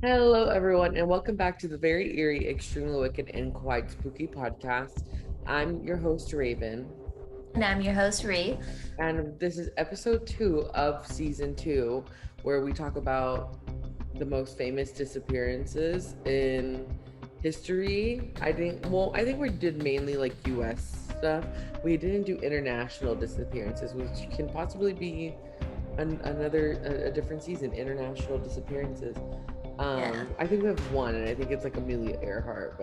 Hello, everyone, and welcome back to the very eerie, extremely wicked, and quite spooky podcast. I'm your host, Raven, And I'm your host, Ree. and this is episode 2 of season 2, where we talk about the most famous disappearances in history. I think we did mainly like US stuff. We didn't do international disappearances, which can possibly be a different season, international disappearances. Yeah. I think we have one, and I think it's like Amelia Earhart,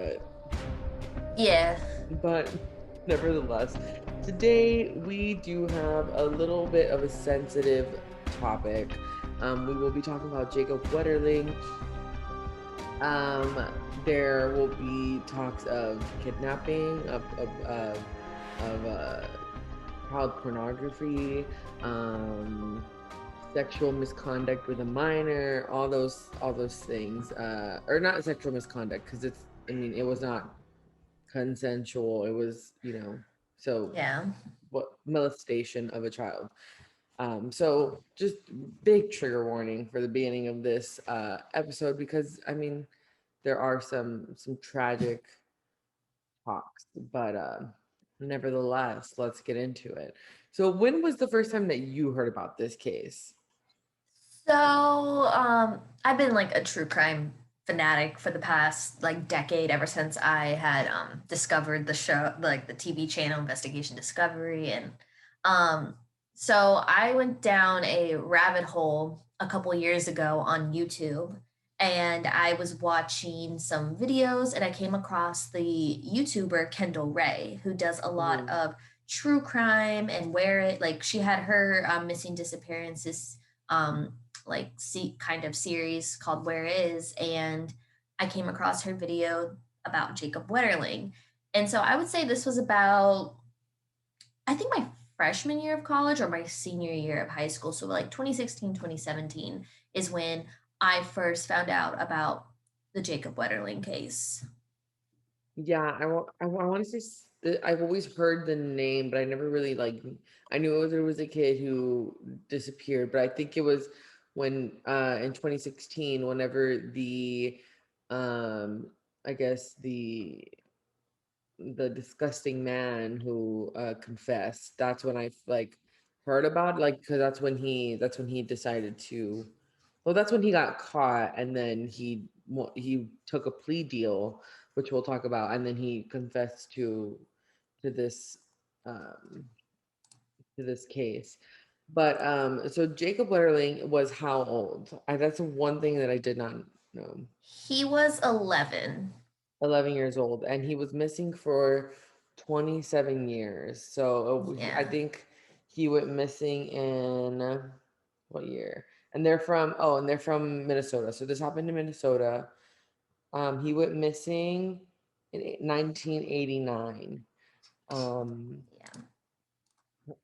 Yeah. but nevertheless, today we do have a little bit of a sensitive topic. We will be talking about Jacob Wetterling. There will be talks of kidnapping, of child pornography, um, sexual misconduct with a minor, all those things, or not sexual misconduct because it was not consensual. It was, so Yeah. what molestation of a child. So just big trigger warning for the beginning of this episode because there are some tragic talks, but nevertheless, let's get into it. So when was the first time that you heard about this case? I've been like a true crime fanatic for the past like decade, ever since I had discovered the show, like the TV channel Investigation Discovery, and um, so I went down a rabbit hole a couple years ago on YouTube, and I was watching some videos, and I came across the YouTuber Kendall Ray, who does a lot Mhm. of true crime and where it like she had her missing disappearances like kind of series called Where Is, and I came across her video about Jacob Wetterling. And so I would say this was about, I think, my freshman year of college or my senior year of high school. So like 2016, 2017 is when I first found out about the Jacob Wetterling case. Yeah, I want to say I've always heard the name, but I never really like. I knew there was a kid who disappeared, but I think it was when in 2016, whenever um I guess the disgusting man who confessed. That's when I like heard about it, like because that's when he decided to. Well, that's when he got caught, and then he took a plea deal, which we'll talk about, and then he confessed to this um, to this case. But so Jacob Lerling was how old? That's one thing that I did not know. He was 11. 11 years old, and he was missing for 27 years. So I Yeah. think he went missing in what year? And they're from Minnesota. So this happened in Minnesota. He went missing in 1989. Um, Yeah.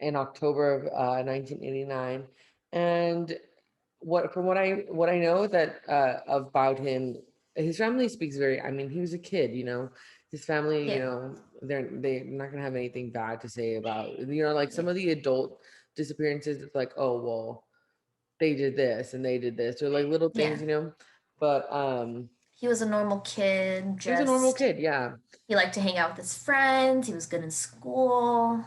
in October of 1989, and what I know that about him, his family speaks very. I mean, he was a kid, his family, Yeah. they're not gonna have anything bad to say about, like Yeah. some of the adult disappearances. It's like, oh well, they did this and they did this, or like little things, Yeah. But He was a normal kid, he was a normal just kid, yeah. he liked to hang out with his friends. He was good in school.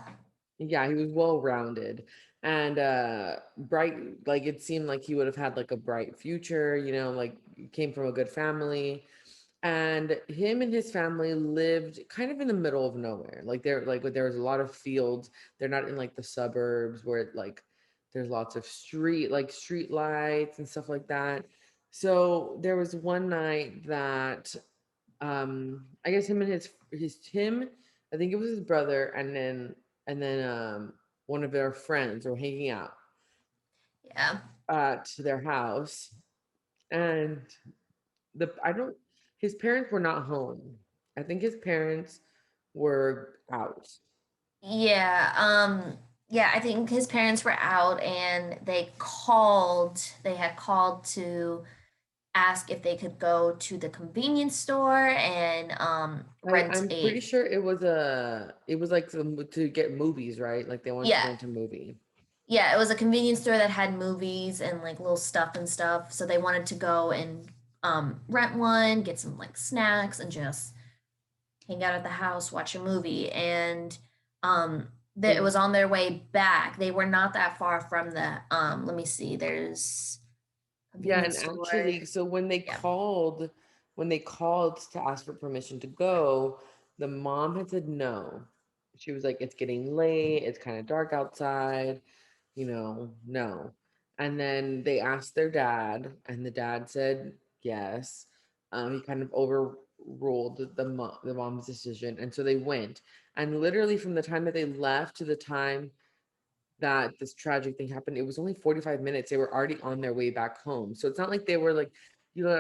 Yeah, he was well rounded and bright. Like it seemed like he would have had like a bright future, like came from a good family. And him and his family lived kind of in the middle of nowhere. Like there was a lot of fields. They're not in like the suburbs where like there's lots of street lights and stuff like that. So there was one night that I guess him and him, I think it was his brother, and then one of their friends were hanging out Yeah. at their house, and the I don't his parents were not home. I think his parents were out. Yeah. Yeah, I think his parents were out and they had called to ask if they could go to the convenience store and rent I'm pretty a sure it was like to get movies, right? Like they wanted to yeah. rent a movie. Yeah, it was a convenience store that had movies and like little stuff and stuff. So they wanted to go and rent one, get some like snacks, and just hang out at the house, watch a movie. And it So was on their way back. They were not that far from the let me see, there's a yeah, and convenience store. actually, so Yeah. when they called to ask for permission to go, the mom had said no. She was like, "It's getting late. It's kind of dark outside. No." And then they asked their dad, and the dad said yes. He kind of overruled the mom's decision, and so they went. And literally, from the time that they left to the time that this tragic thing happened, it was only 45 minutes. They were already on their way back home. So it's not like they were like,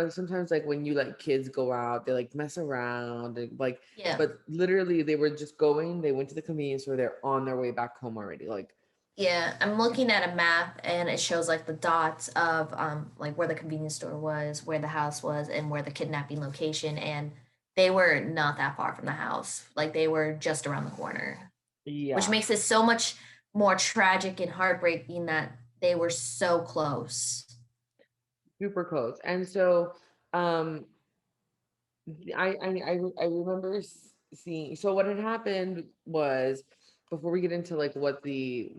sometimes like when you let kids go out, they like mess around and like, Yeah. but literally they were just going, they went to the convenience store, they're on their way back home already. Like, Yeah, I'm looking at a map and it shows like the dots of like where the convenience store was, where the house was, and where the kidnapping location, and they were not that far from the house. Like they were just around the corner, which yeah, makes it so much more tragic and heartbreaking that they were so close. super close. And so, um, I remember seeing, so what had happened was, before we get into like the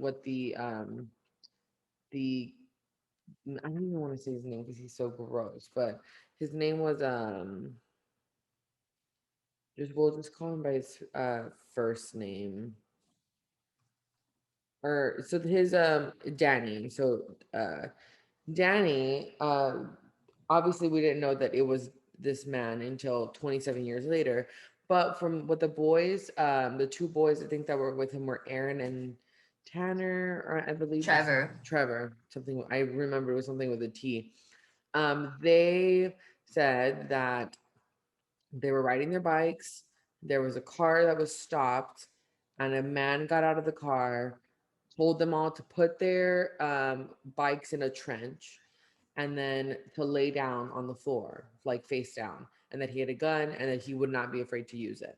I don't even want to say his name because he's so gross, but his name was just we'll just call him by his first name. Or so his Danny. So Danny, obviously we didn't know that it was this man until 27 years later. But from what the boys, the two boys I think that were with him were Aaron and Tanner, or I believe this Trevor. Trevor, something I remember it was something with a T. They said that they were riding their bikes. There was a car that was stopped, and a man got out of the car, told them all to put their bikes in a trench, and then to lay down on the floor, like face down, and that he had a gun and that he would not be afraid to use it.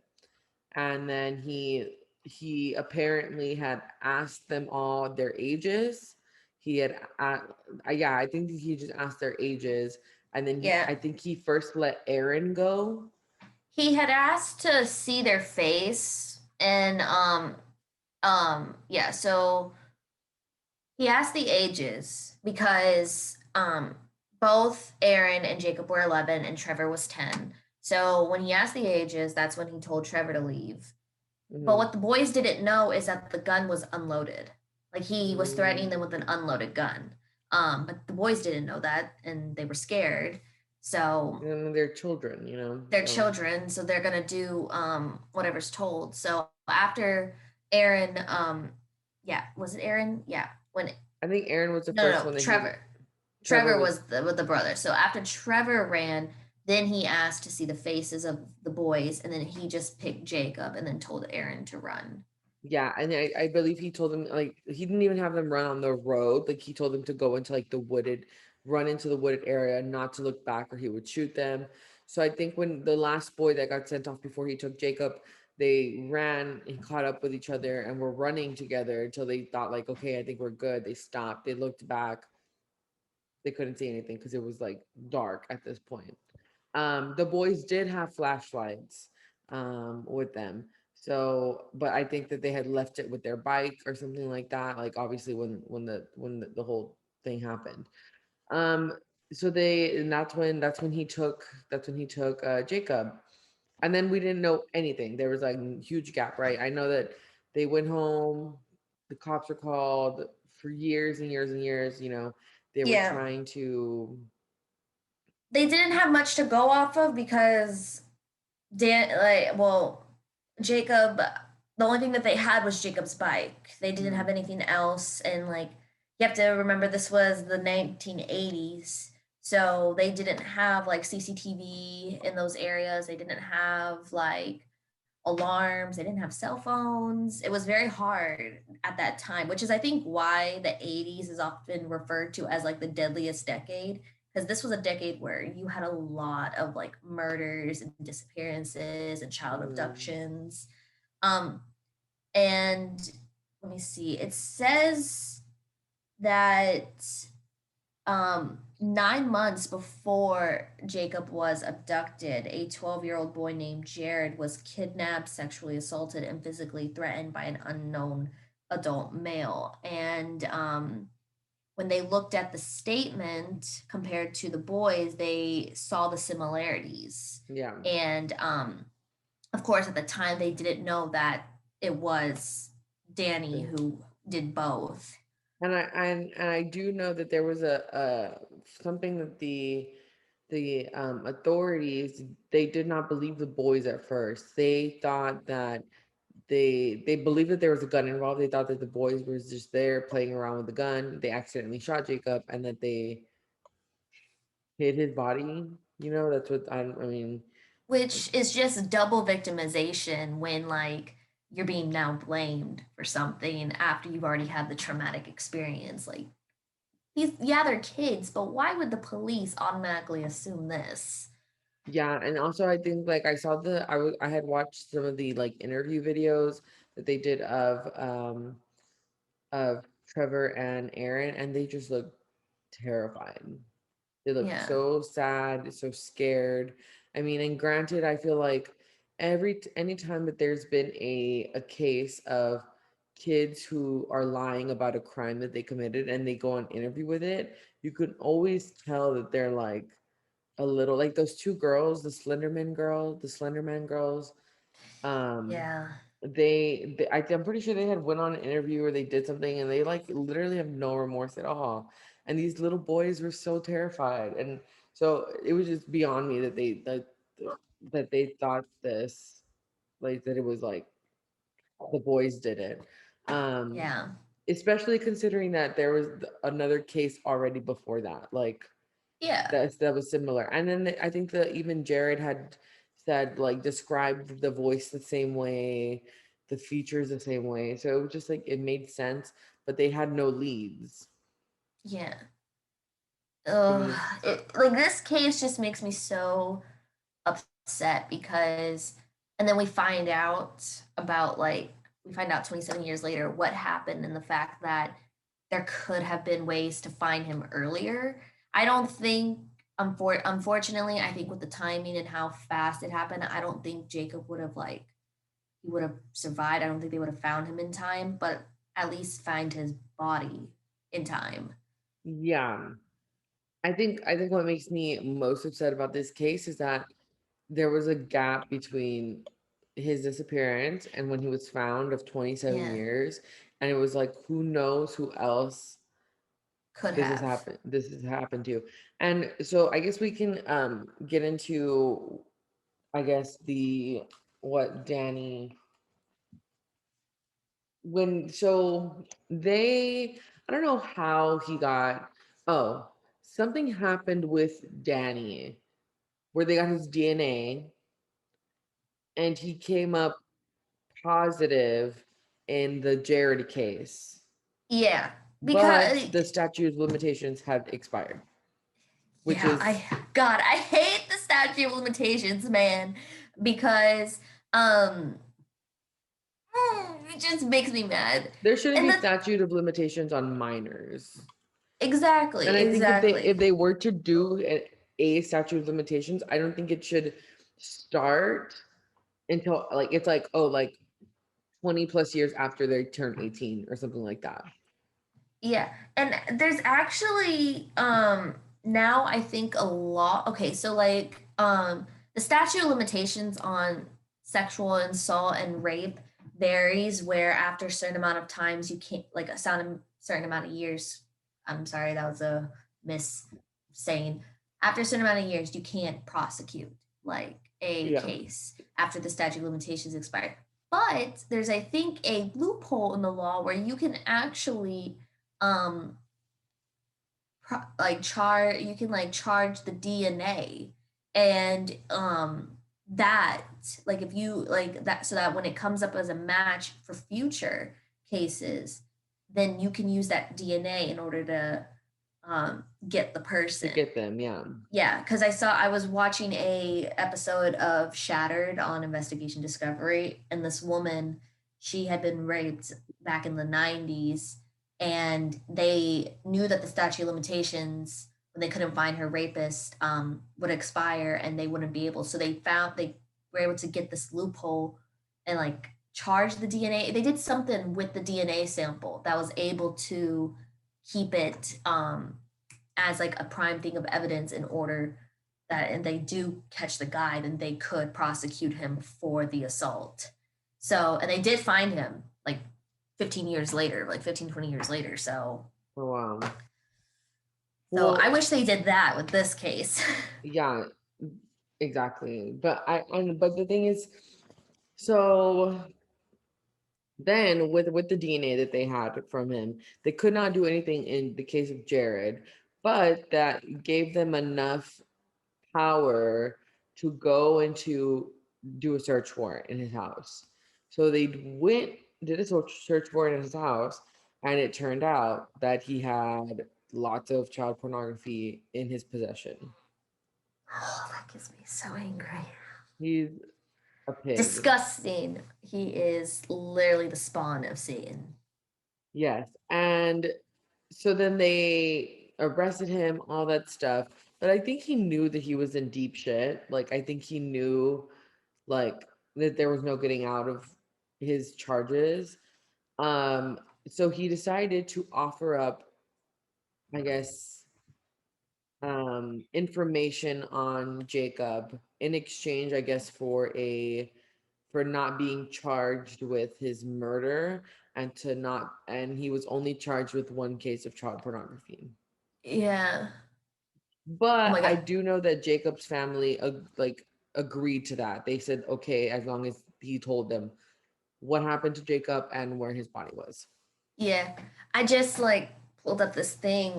And then he apparently had asked them all their ages. He had, yeah, I think he just asked their ages, and then Yeah. I think he first let Aaron go. He had asked to see their face and yeah, so he asked the ages because both Aaron and Jacob were 11 and Trevor was 10. So when he asked the ages, that's when he told Trevor to leave. But Mhm. what the boys didn't know is that the gun was unloaded. Like he was threatening them with an Mm. unloaded gun. But the boys didn't know that and they were scared. So And they're children, they're so children, so they're gonna do whatever's told. So after Aaron, yeah, was it Aaron? Yeah, when I think Aaron was the no, first no, one that he Trevor. Trevor Trevor was was with the brother. So after Trevor ran, then he asked to see the faces of the boys, and then he just picked Jacob, and then told Aaron to run. yeah, and I believe he told them like he didn't even have them run on the road. Like he told them to go into like run into the wooded area, not to look back or he would shoot them. So I think when the last boy that got sent off before he took Jacob, they ran and caught up with each other and were running together until they thought like, okay, I think we're good. They stopped, they looked back, they couldn't see anything because it was like dark at this point. The boys did have flashlights with them. So, but I think that they had left it with their bike or something like that. Like obviously when the whole thing happened. Um, so they and that's when he took Jacob. And then we didn't know anything. There was like a huge gap, right? I know that they went home, the cops were called for years and years and years, they were Yeah, trying to they didn't have much to go off of because Jacob, the only thing that they had was Jacob's bike. They didn't have mm, anything else. And like, you have to remember this was the 1980s. So they didn't have like CCTV in those areas. They didn't have like alarms. They didn't have cell phones. It was very hard at that time, which is, I think, why the 80s is often referred to as like the deadliest decade. Because this was a decade where you had a lot of like murders and disappearances and child mm, abductions. Um, and let me see, it says that 9 months before Jacob was abducted, a 12-year-old boy named Jared was kidnapped, sexually assaulted, and physically threatened by an unknown adult male. And when they looked at the statement compared to the boys, they saw the similarities. Yeah. And of course, at the time, they didn't know that it was Danny who did both. And I do know that there was a something that the authorities, they did not believe the boys at first. They thought that they believed that there was a gun involved. They thought that the boys were just there playing around with the gun. They accidentally shot Jacob, and that they hid his body. That's what I mean. Which is just double victimization when like you're being now blamed for something after you've already had the traumatic experience. Like these, yeah, they're kids, but why would the police automatically assume this? Yeah, and also I think like I had watched some of the like interview videos that they did of Trevor and Aaron, and they just look terrified. They look Yeah, so sad, so scared. I mean, and granted, I feel like anytime that there's been a case of kids who are lying about a crime that they committed and they go on interview with it, you can always tell that they're like a little like those two girls, the Slenderman girls. Um, yeah, I'm pretty sure they had went on an interview or they did something and they like literally have no remorse at all. And these little boys were so terrified, and so it was just beyond me that they thought this, like that it was like the boys did it. Um, yeah, especially considering that there was another case already before that. Like yeah, that was similar. And then I think that even Jared had said like described the voice the same way, the features the same way. So it was just like it made sense, but they had no leads. yeah. I mean, Like this case just makes me so upset because, and then we find out about like, we find out 27 years later what happened and the fact that there could have been ways to find him earlier. I don't think, unfortunately, I think with the timing and how fast it happened, I don't think Jacob would have like, he would have survived. I don't think they would have found him in time, but at least find his body in time. yeah. I think what makes me most upset about this case is that there was a gap between his disappearance and when he was found of 27 Yeah, years. And it was like, who knows who else could have. this has happened to. And so I guess we can get into, I guess, the what Danny when so they I don't know how he got, oh, something happened with Danny where they got his DNA and he came up positive in the Jared case, Yeah, but because the statute of limitations had expired, which yeah, is I hate the statute of limitations, man, because um it just makes me mad. there shouldn't And be the statute of limitations on minors. And exactly, I think if exactly. they were to do a statute of limitations, I don't think it should start until like it's like, oh, like 20 plus years after they turn 18 or something like that. Yeah. And there's actually now I think a lot, okay, so like the statute of limitations on sexual assault and rape varies where after a certain amount of times you can't like certain amount of years. I'm sorry, that was a miss saying. After a certain amount of years you can't prosecute like a Yeah. case after the statute of limitations expired. But there's I think a loophole in the law where you can actually um like char you can like charge the DNA and that like if you like that so that when it comes up as a match for future cases then you can use that DNA in order to get the To person. get them, yeah. Yeah, because I was watching a episode of Shattered on Investigation Discovery, and this woman, she had been raped back in the 90s, and they knew that the statute of limitations when they couldn't find her rapist, would expire and they wouldn't be able. So they were able to get this loophole and like charge the DNA. They did something with the DNA sample that was able to keep it as like a prime thing of evidence in order that, and they do catch the guy, then they could prosecute him for the assault. So, and they did find him like 15 years later, like 15, 20 years later. Oh, wow. So I Well, wish they did that with this case. yeah, exactly. But the thing is, so then with the DNA that they had from him, they could not do anything in the case of Jared, but that gave them enough power to go and to do a search warrant in his house. So they went, did a search warrant in his house, and it turned out that he had lots of child pornography in his possession. Oh, that gets me so angry. He's a pig. Disgusting. He is literally the spawn of Satan. Yes. And so then they arrested him, all that stuff. But I think he knew that he was in deep shit. Like, I think he knew, like, that there was no getting out of his charges. Um, so he decided to offer up, I guess, information on Jacob in exchange, I guess, for not being charged with his murder and to not, and he was only charged with one case of child pornography. Yeah. Oh But my I god. do know that Jacob's family like agreed to that. They said okay as long as he told them what happened to Jacob and where his body was. Yeah. I just like pulled up this thing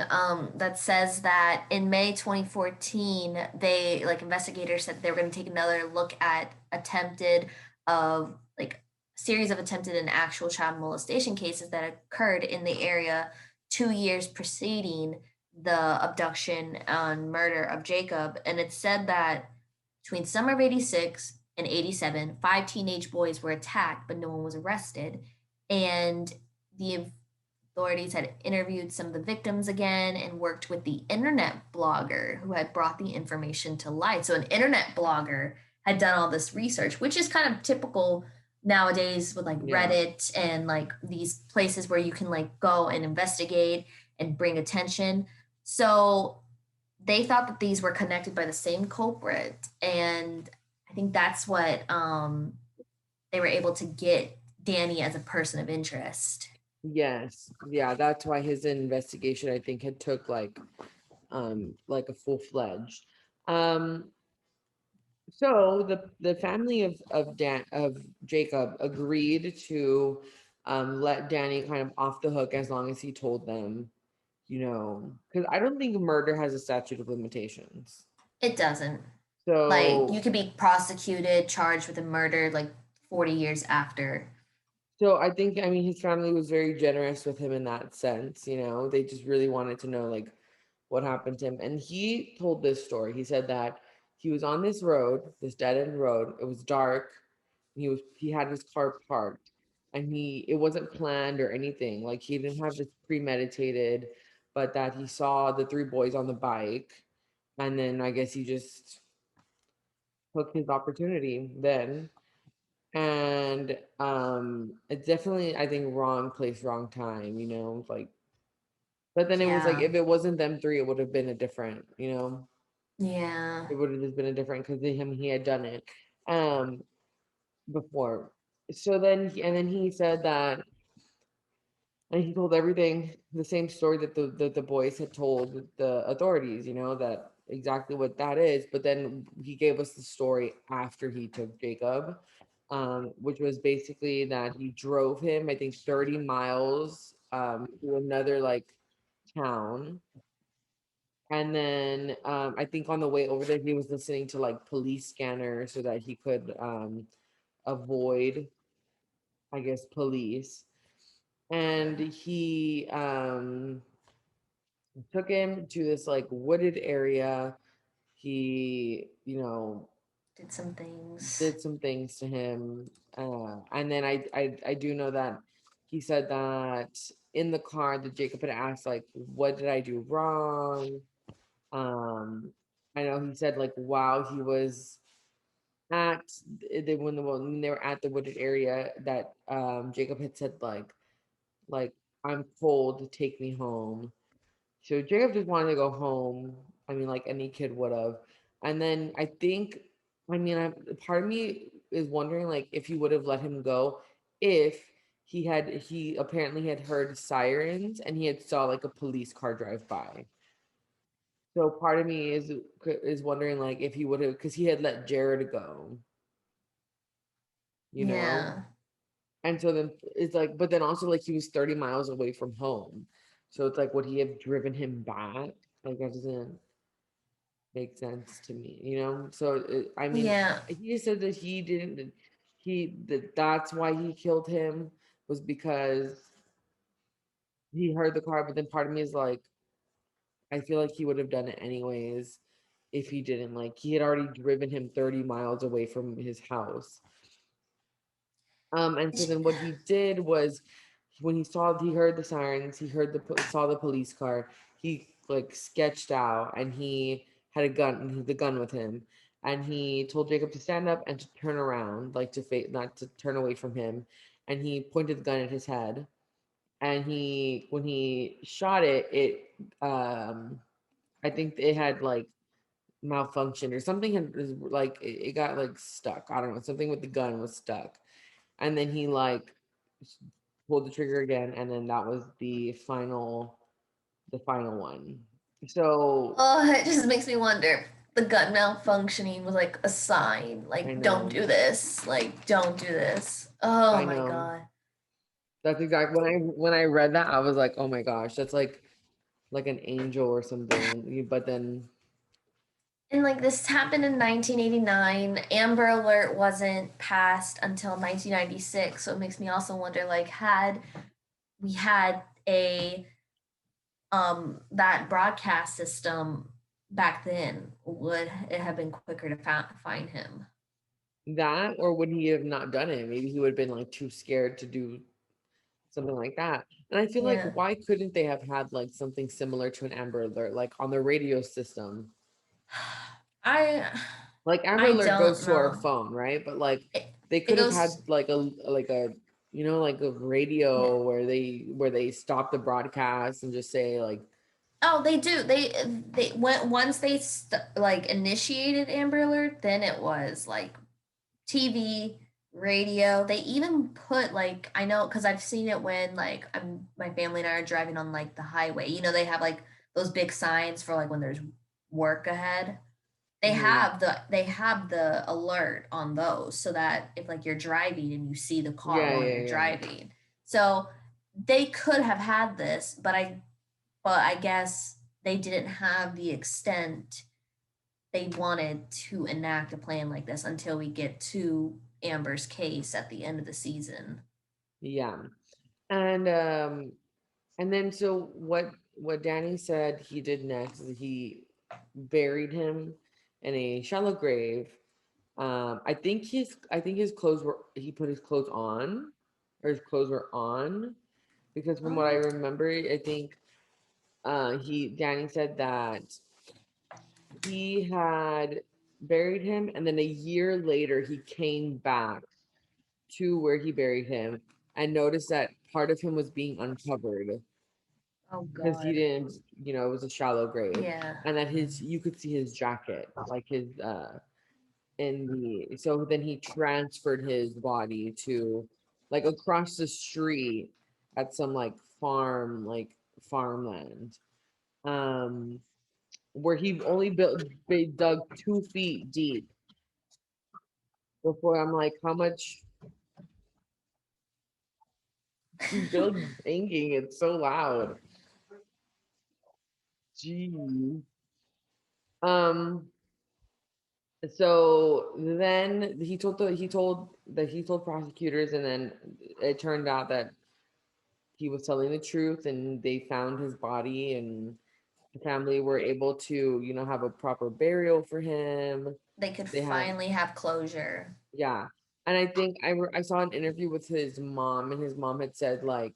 that says that in May 2014, they like investigators said they were going to take another look at attempted of like series of attempted and actual child molestation cases that occurred in the area 2 years preceding the abduction and murder of Jacob. And it said that between summer of 86 and 87, five teenage boys were attacked, but no one was arrested. And the authorities had interviewed some of the victims again and worked with the internet blogger who had brought the information to light. So, an internet blogger had done all this research, which is kind of typical nowadays with like Yeah. Reddit and like these places where you can like go and investigate and bring attention. So, they thought that these were connected by the same culprit. And I think that's what they were able to get Danny as a person of interest. Yes. Yeah, that's why his investigation I think had took like a full-fledged. Um so the family of Jacob agreed to let Danny kind of off the hook as long as he told them, because I don't think murder has a statute of limitations. It doesn't. Like you So could be prosecuted, charged with a murder like 40 years after. So I think, I mean, his family was very generous with him in that sense, they just really wanted to know like what happened to him. And he told this story. He said that he was on this road, this dead end road. It was dark. He had his car parked and it wasn't planned or anything. Like he didn't have this premeditated, but that he saw the three boys on the bike. And then I guess he just took his opportunity then. And it's definitely I think wrong place, wrong time, like, but then it was like Yeah. if it wasn't them three, it would have been a different, Yeah. it would have just been a different because he had done it um before. So then and then he said that, and he told everything the same story that the boys had told the authorities, that exactly what that is. But then he gave us the story after he took Jacob, which was basically that he drove him, I think, 30 miles to another like town. And then I think on the way over there, he was listening to like police scanners so that he could avoid, I guess, police. And he took him to this like wooded area. He, Did some things. did some things to him. And then I do know that he said that in the car that Jacob had asked, like, what did I do wrong? Um, I know he said like while he was at when they were at the wooded area that Jacob had said like I'm cold, take me home. So Jacob just wanted to go home. I mean, like any kid would have. And then I think, I mean, part of me is wondering like if he would have let him go if he apparently had heard sirens and he had saw like a police car drive by. So part of me is wondering like if he would have because he had let Jared go, you know? Yeah. And so then it's like, but then also like he was 30 miles away from home. So it's like, would he have driven him back? Like that doesn't make sense to me, you know? So I mean, Yeah. he said that he didn't, that's why he killed him was because he heard the car. But then part of me is like, I feel like he would have done it anyways if he didn't. Like he had already driven him 30 miles away from his house. And so then what he did was when he heard the sirens, he saw the police car, he like sketched out and he had the gun with him. And he told Jacob to stand up and to turn around, like to not to turn away from him. And he pointed the gun at his head. And when he shot it, I think it had like malfunctioned or something like it got like stuck. I don't know, something with the gun was stuck. And then he like pulled the trigger again, and then that was the final one. So Oh, it just makes me wonder. The gut malfunctioning was like a sign, I like don't know, do this, like don't do this. Oh I my know. god. That's exactly when I read that, I was like, oh my gosh, that's like an angel or something. But then, And like this happened in 1989. Amber Alert wasn't passed until 1996, so it makes me also wonder like had we had a that broadcast system back then, would it have been quicker to find him? that or would he have not done it? Maybe he would have been like too scared to do something like that. And I feel like Yeah. why couldn't they have had like something similar to an Amber Alert, like on the radio system? I Like Amber I Alert don't goes to our know. phone, right? But like It, they it could have had goes. like a like a Yeah. radio where they stop the broadcast and just say like Oh, they do. They went once they like initiated Amber Alert, then it was like TV, radio. They even put like I know because I've seen it when like my family and I are driving on like the highway. You know, they have like those big signs for like when there's work ahead. mhm, They have the alert on those so that if like you're driving and you see the car yeah, while yeah, you're yeah. driving. So they could have had this, but I guess they didn't have the extent they wanted to enact a plan like this until we get to Amber's case at the end of the season. Yeah. And and then so what Danny said he did next is he buried him in a shallow grave. I think his clothes were he put his clothes on or his clothes were on because from what I Oh, remember, I think he Danny said that he had buried him and then a year later he came back to where he buried him and noticed that part of him was being uncovered oh because he God. didn't, it was a shallow grave Yeah. and that you could see his jacket, like his in the so then he transferred his body to like across the street at some like farmland um where he only they dug 2 feet deep before I'm like how much Bill's banging it's so loud. Gee. um so then he told prosecutors and then it turned out that he was telling the truth and they found his body and the family were able to have a proper burial for him. They could They had finally have closure. yeah. And I think I saw an interview with his mom and his mom had said like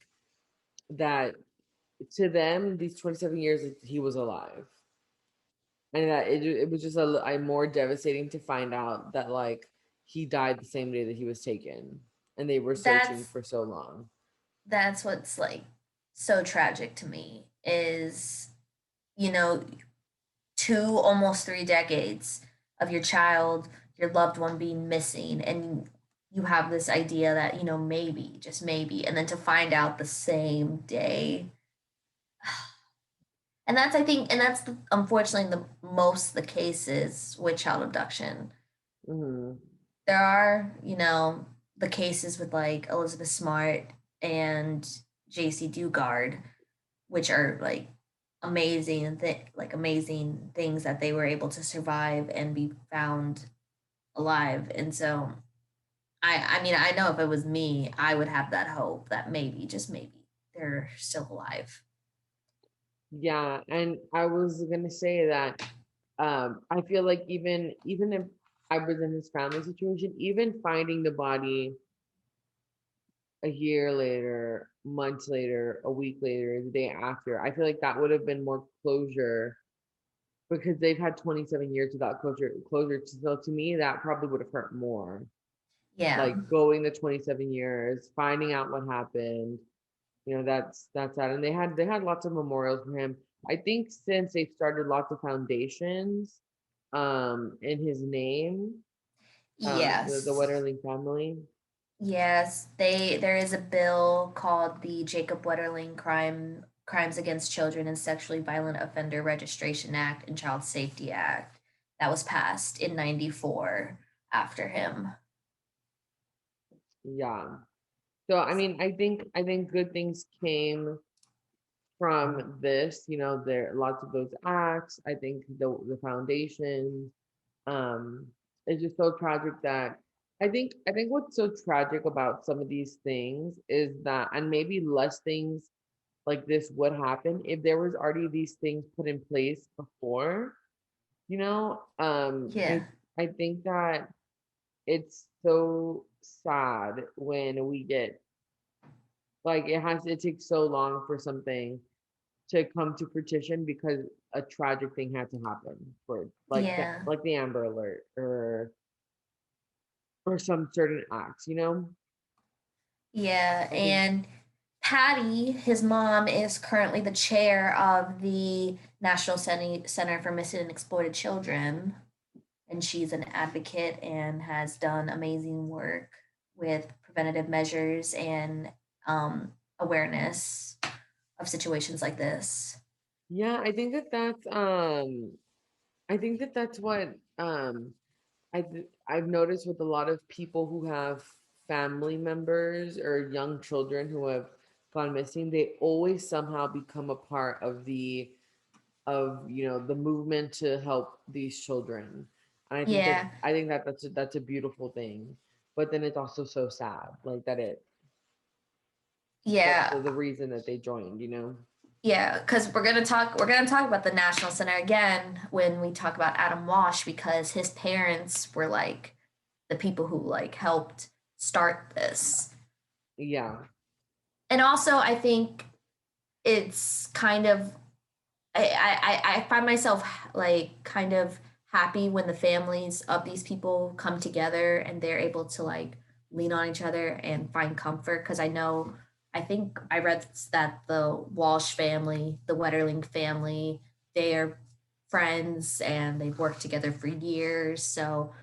that to them these 27 years he was alive. And that it was just a more devastating to find out that like he died the same day that he was taken, and they were searching That's for so long. that's what's like so tragic to me is, you know, 2 almost 3 decades of your child, your loved one being missing, and you have this idea that, maybe, just maybe, and then to find out the same day. And that's, I think, and that's unfortunately the most the cases with child abduction. Hmm. There are, the cases with like Elizabeth Smart and JC Dugard, which are like amazing things that they were able to survive and be found alive. And so I mean, I know if it was me, I would have that hope that maybe, just maybe, they're still alive. Yeah, and I was gonna say that I feel like even if I was in his family situation, even finding the body a year later, months later, a week later, the day after, I feel like that would have been more closure because they've had 27 years without closure. So to me, that probably would have hurt more. Yeah. Like going the 27 years, finding out what happened, that's that. And they had lots of memorials for him. I think since they started lots of foundations in his name, the Yes. Wetterling family. Yes, there is a bill called the Jacob Wetterling Crimes Against Children and Sexually Violent Offender Registration Act and Child Safety Act that was passed in 94 after him. Yeah. So I mean, I think good things came from this. There lots of those acts. I think the foundation. Um, it's just so tragic that I think what's so tragic about some of these things is that, and maybe less things like this would happen if there was already these things put in place before. You know, Yeah. I think that it's so sad when we get like it takes so long for something to come to fruition because a tragic thing had to happen for like that, Yeah. like the Amber Alert or some certain acts. Yeah, I think, and Patty, his mom, is currently the chair of the National Center for Missing and Exploited Children, and she's an advocate and has done amazing work with preventative measures and awareness of situations like this. yeah, I think that that's what I've noticed with a lot of people who have family members or young children who have gone missing, they always somehow become a part of the movement to help these children. And Yeah, I think that that's a beautiful thing. But then it's also so sad, like that that's yeah, the reason that they joined. yeah. Because we're gonna talk about the National Center again when we talk about Adam Walsh because his parents were like the people who like helped start this. Yeah. And also, I think it's kind of I find myself like kind of happy when the families of these people come together and they're able to like lean on each other and find comfort because I think I read that the Walsh family, the Wetterling family, they are friends and they've worked together for years. So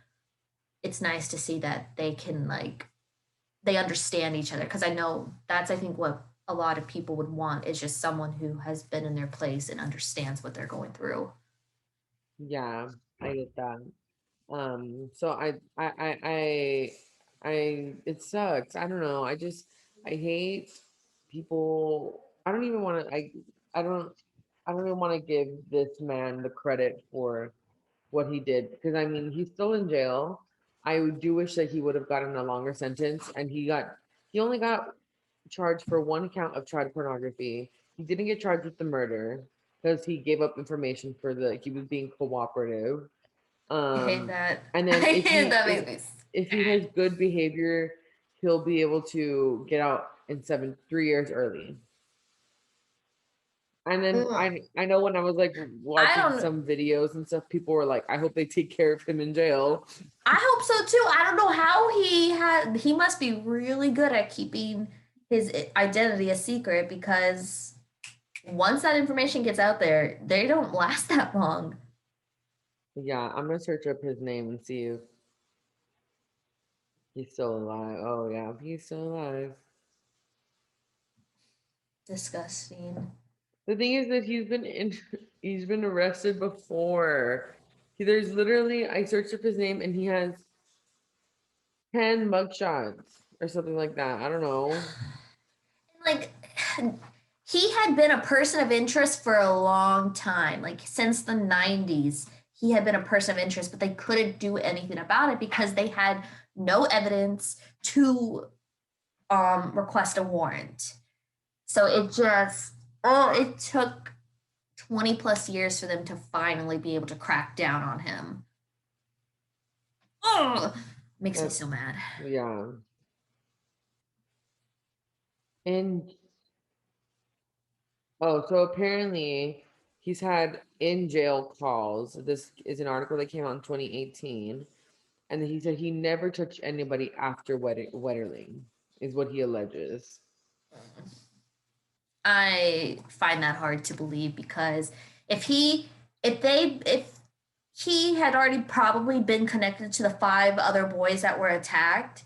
it's nice to see that they can like they understand each other because I know that's I think what a lot of people would want is just someone who has been in their place and understands what they're going through. Yeah, I get that. So it sucks. I don't know. I hate people. I don't even want to, I don't, I don't even want to give this man the credit for what he did because I mean, he's still in jail. I do wish that he would have gotten a longer sentence and he only got charged for one count of child pornography. He didn't get charged with the murder because he gave up information he was being cooperative. I hate um, that. and I then hate that makes me if he has good behavior, he'll be able to get out in 3 years early. And then Ugh. I know when I was like I watching don't some videos and stuff, people were like, I hope they take care of him in jail. I hope so too. I don't know how he must be really good at keeping his identity a secret because once that information gets out there, they don't last that long. Yeah, I'm gonna search up his name and see if he's still alive. Oh yeah, he's still alive. Disgusting. The thing is that he's been arrested before. There's literally I searched up his name and he has 10 mugshots or something like that. I don't know. Like he had been a person of interest for a long time, like since the 90s. He had been a person of interest, but they couldn't do anything about it because they had no evidence to request a warrant. So it took 20 plus years for them to finally be able to crack down on him. Oh, makes me That's so mad. yeah. And oh, so apparently he's had in jail calls. This is an article that came out in 2018. And he said he never touched anybody after Wetterling, is what he alleges. I find that hard to believe because if he if he had already probably been connected to the five other boys that were attacked,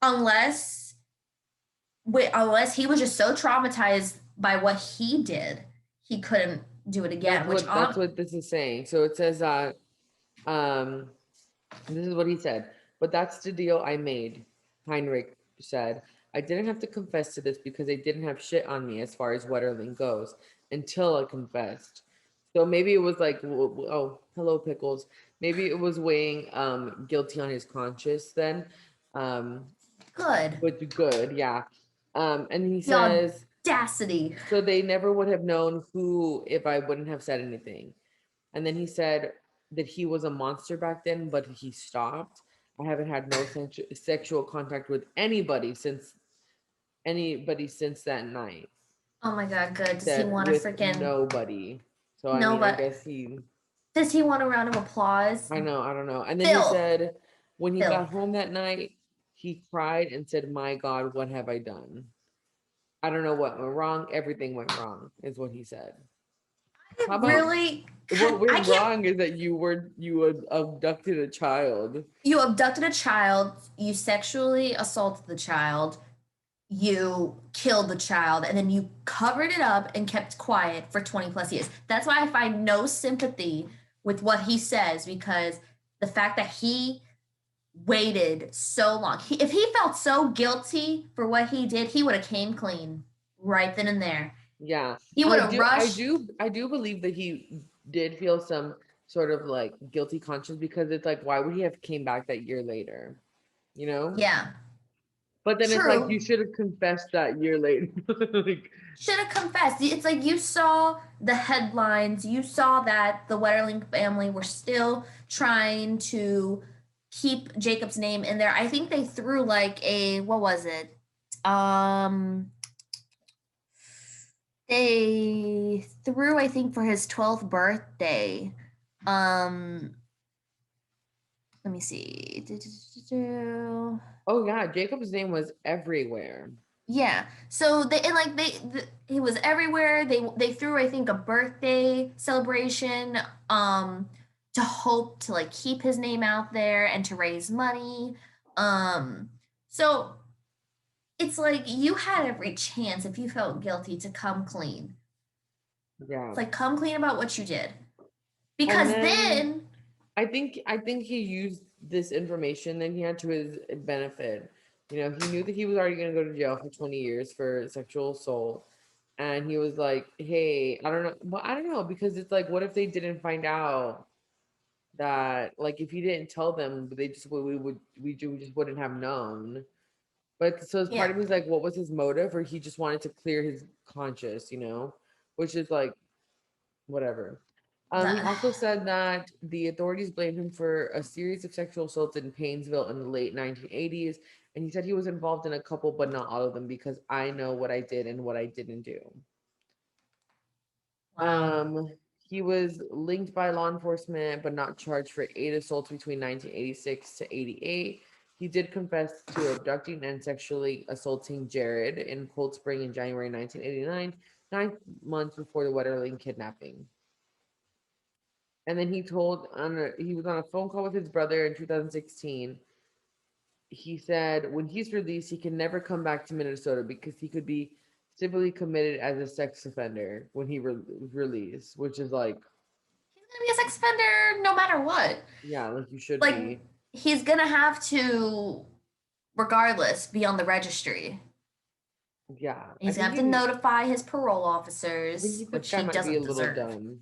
unless unless he was just so traumatized by what he did, he couldn't do it again. Which That's what this is saying. So it says um this is what he said. But that's the deal I made, Heinrich said. I didn't have to confess to this because they didn't have shit on me as far as Wetterling goes until I confessed. So maybe it was like, oh, hello, Pickles. Maybe it was weighing guilty on his conscience then. Um, good. which good, yeah. And he The says, audacity. so they never would have known who if I wouldn't have said anything. And then he said that he was a monster back then, but he stopped. I haven't had no sexual contact with anybody since that night. Oh my god, good. Does he Said want to with freaking nobody. So I no? mean, I But guess he. does he want a round of applause? I know, I don't know. And then he Filth, said when he got filth. home that night, he cried and said, "My God, what have I done? I don't know what went wrong. Everything went wrong," is what he said. How about Really, what I went can't. wrong is that you had abducted a child. You abducted a child, you sexually assaulted the child, you killed the child, and then you covered it up and kept quiet for 20 plus years. That's why I find no sympathy with what he says because the fact that he waited so long, if he felt so guilty for what he did, he would have came clean right then and there. Yeah, He would have rushed. I do believe that he did feel some sort of like guilty conscience because it's like, why would he have came back that year later? You know? Yeah, But then it's like true. you should have confessed that year later. Like, Should have confessed. It's like you saw the headlines, you saw that the Wetterling family were still trying to keep Jacob's name in there. I think they threw like a what was it? Um they threw I think for his 12th birthday. Um let me see. oh yeah, Jacob's name was everywhere. Yeah. So they and like he was everywhere. They threw I think a birthday celebration to hope to like keep his name out there and to raise money. Um so it's like you had every chance if you felt guilty to come clean. Yeah. It's like come clean about what you did. And Because then then I think he used this information that he had to his benefit. You know, he knew that he was already going to go to jail for 20 years for sexual assault. And he was like, hey, I don't know. Well, I don't know because it's like, what if they didn't find out that, like, if he didn't tell them, they just, we just wouldn't have known. But so as part yeah. of me is like, what was his motive? Or he just wanted to clear his conscience, which is like, whatever. He The, also said that the authorities blamed him for a series of sexual assaults in Painesville in the late 1980s. And he said he was involved in a couple, but not all of them, because I know what I did and what I didn't do. Wow. He was linked by law enforcement, but not charged for 8 assaults between 1986 to 88. He did confess to abducting and sexually assaulting Jared in Cold Spring in January 1989, 9 months before the Wetterling kidnapping. And then he was on a phone call with his brother in 2016. He said when he's released, he can never come back to Minnesota because he could be civilly committed as a sex offender when he released, which is like, He's gonna be a sex offender no matter what. yeah, like you should Like, be. he's gonna have to, regardless, be on the registry. Yeah, He's gonna have to notify his parole I think officers, this which guy he might be a doesn't little deserve. dumb.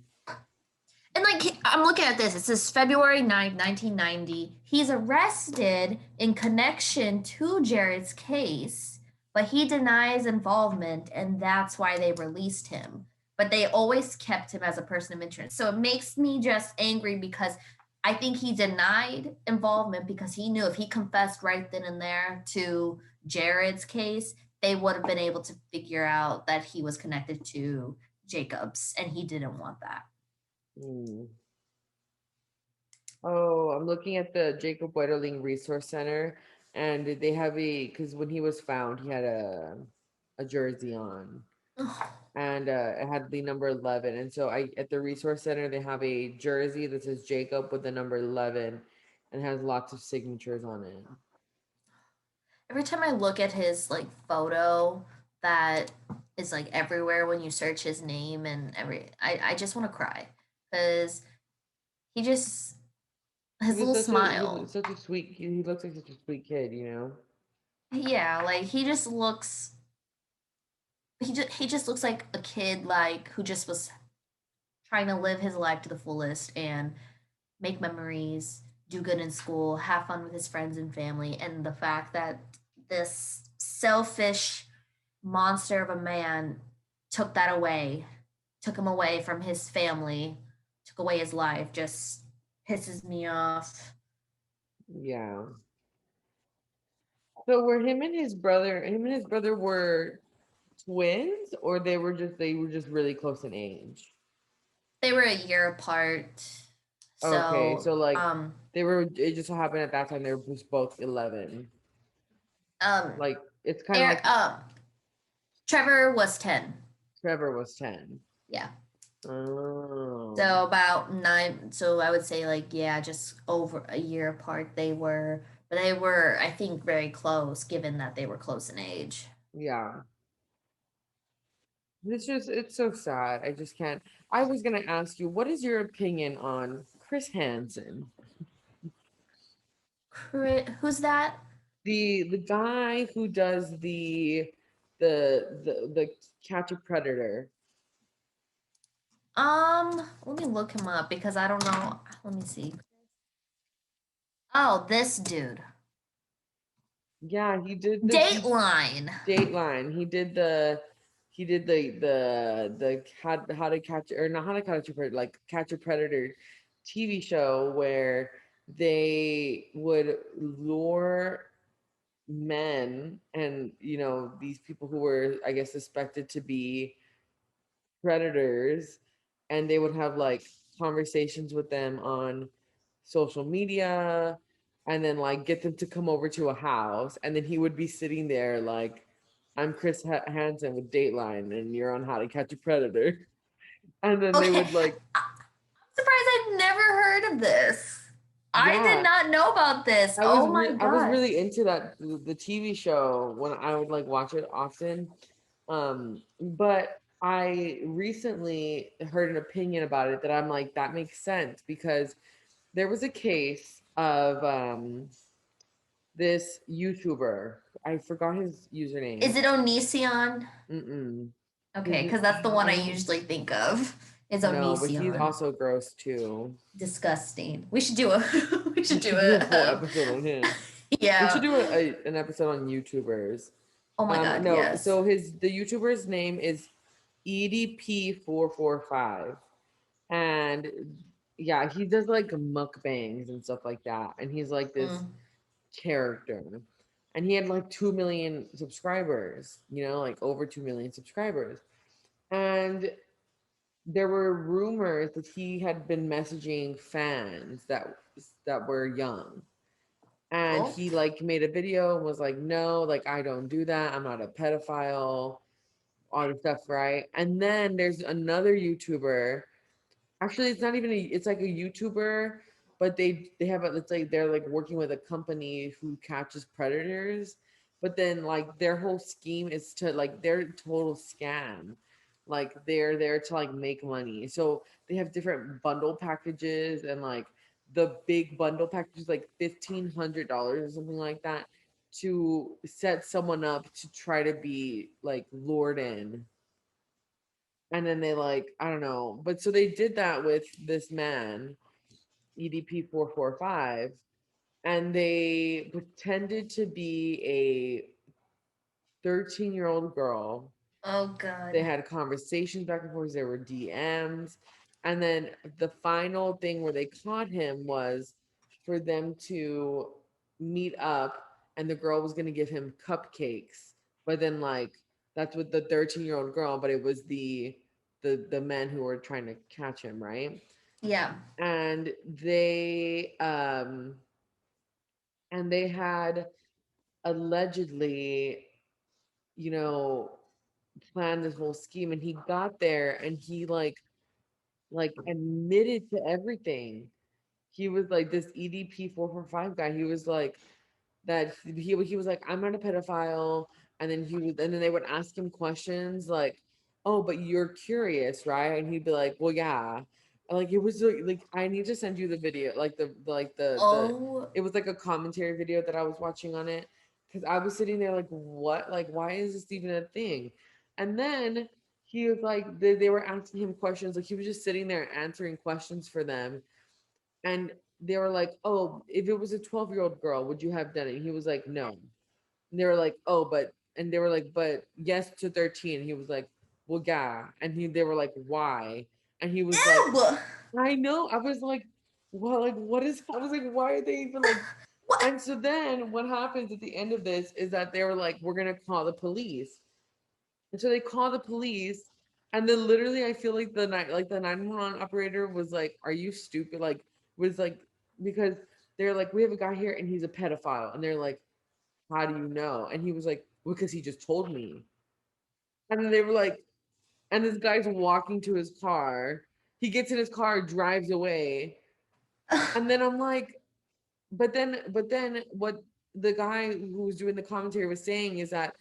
And like, I'm looking at this. It says February 9th, 1990. He's arrested in connection to Jared's case, but he denies involvement, and that's why they released him. But they always kept him as a person of interest. So it makes me just angry because I think he denied involvement because he knew if he confessed right then and there to Jared's case, they would have been able to figure out that he was connected to Jacobs, and he didn't want that. Hmm. Oh, I'm looking at the Jacob Wetterling Resource Center, and they have because when he was found, he had a jersey on, and it had the number 11. And so I at the Resource Center, they have a jersey that says Jacob with the number 11, and has lots of signatures on it. Every time I look at his like photo that is like everywhere when you search his name and I just want to cry because he just He his was little smile. such a sweet. He looks like such a sweet kid, you know. Yeah, like he just looks like a kid like who just was trying to live his life to the fullest and make memories, do good in school, have fun with his friends and family, and the fact that this selfish monster of a man took that away, took him away from his family, took away his life, just pisses me off. Yeah. So were him and his brother were twins, or they were just really close in age? They were a year apart, Okay, so so like they were. It just so happened at that time they were just both 11. um, Like it's kind of Air, like Trevor was 10. Trevor was 10. Yeah. Oh, So about 9, so I would say like yeah, just over a year apart they were, but they were I think very close given that they were close in age. yeah. It's so sad. I just can't. I was gonna ask you, what is your opinion on Chris Hansen, Who's that? the guy who does the Catch a Predator? Let me look him up because I don't know. Let me see. Oh, this dude. Yeah, he Dateline. Dateline. He did the how to catch or not how to catch a predator, like Catch a Predator TV show where they would lure men and these people who were, I guess, suspected to be predators, and they would have like conversations with them on social media, and then like get them to come over to a house, and then he would be sitting there like, I'm Chris Hansen with Dateline and you're on How to Catch a Predator. And then they Okay. would like, I'm surprised I've never heard of this. I did yeah, not know about this. Oh my I was god. really into that the TV show when I would like watch it often. But I recently heard an opinion about it that I'm like, that makes sense because there was a case of this YouTuber. I forgot his username. Is it Onision? Mm-mm. Okay, His because that's the one I I don't usually think of. Is know, but he's Onision. also gross too. Disgusting. We should do a we We should do should do a whole a episode on him. We should yeah. do an episode on YouTubers. Oh my god, No, yes. so the YouTuber's name is EDP445, and yeah, he does like mukbangs and stuff like that, and he's like this Mm. character, and he had like 2 million subscribers, like over 2 million subscribers, and there were rumors that he had been messaging fans that were young, and Oh, he like made a video and was like, no, like I don't do that, I'm not a pedophile, all the stuff, right? And then there's another YouTuber. Actually, it's not even it's like a YouTuber, but they have a, it's like they're like working with a company who catches predators, but then like their whole scheme is to like they're a total scam. Like they're there to like make money. So they have different bundle packages, and like the big bundle package is like $1,500 or something like that, to set someone up to try to be like lured in. And then they like, I don't know. But so they did that with this man, EDP 445, and they pretended to be a 13-year-old girl. oh God. They had conversations back and forth, there were DMs. And then the final thing where they caught him was for them to meet up, and the girl was going to give him cupcakes. But then like that's with the 13-year-old girl, but it was the men who were trying to catch him, right? Yeah. And they had allegedly, you know, planned this whole scheme, and he got there and he like admitted to everything. He was like this EDP 445 guy. He was like that he was like, I'm not a pedophile. And then and then they would ask him questions like, oh, but you're curious, right? And he'd be like, well, yeah. And, like it was like I need to send you the video, like the Oh, it was like a commentary video that I was watching on it, because I was sitting there like, what? Like, why is this even a thing? And then he was like, they were asking him questions, like he was just sitting there answering questions for them, and they were like, oh, if it was a 12-year-old girl, would you have done it? He was like, no. And they were like, oh, but, and they were like, but yes to 13. He was like, well, yeah. And they were like, why? And he was like, ew. I know. I was like, well, like, what is, I was like, why are they even like, What? and so then what happens at the end of this is that they were like, we're going to call the police. And so they call the police, and then literally I feel like the 911 operator was like, "Are you stupid?" Like was like, because they're like, "We have a guy here and he's a pedophile." And they're like, "How do you know?" And he was like, "Because he just told me." And then they were like, and this guy's walking to his car. He gets in his car, drives away. And then I'm like, but then what the guy who was doing the commentary was saying is that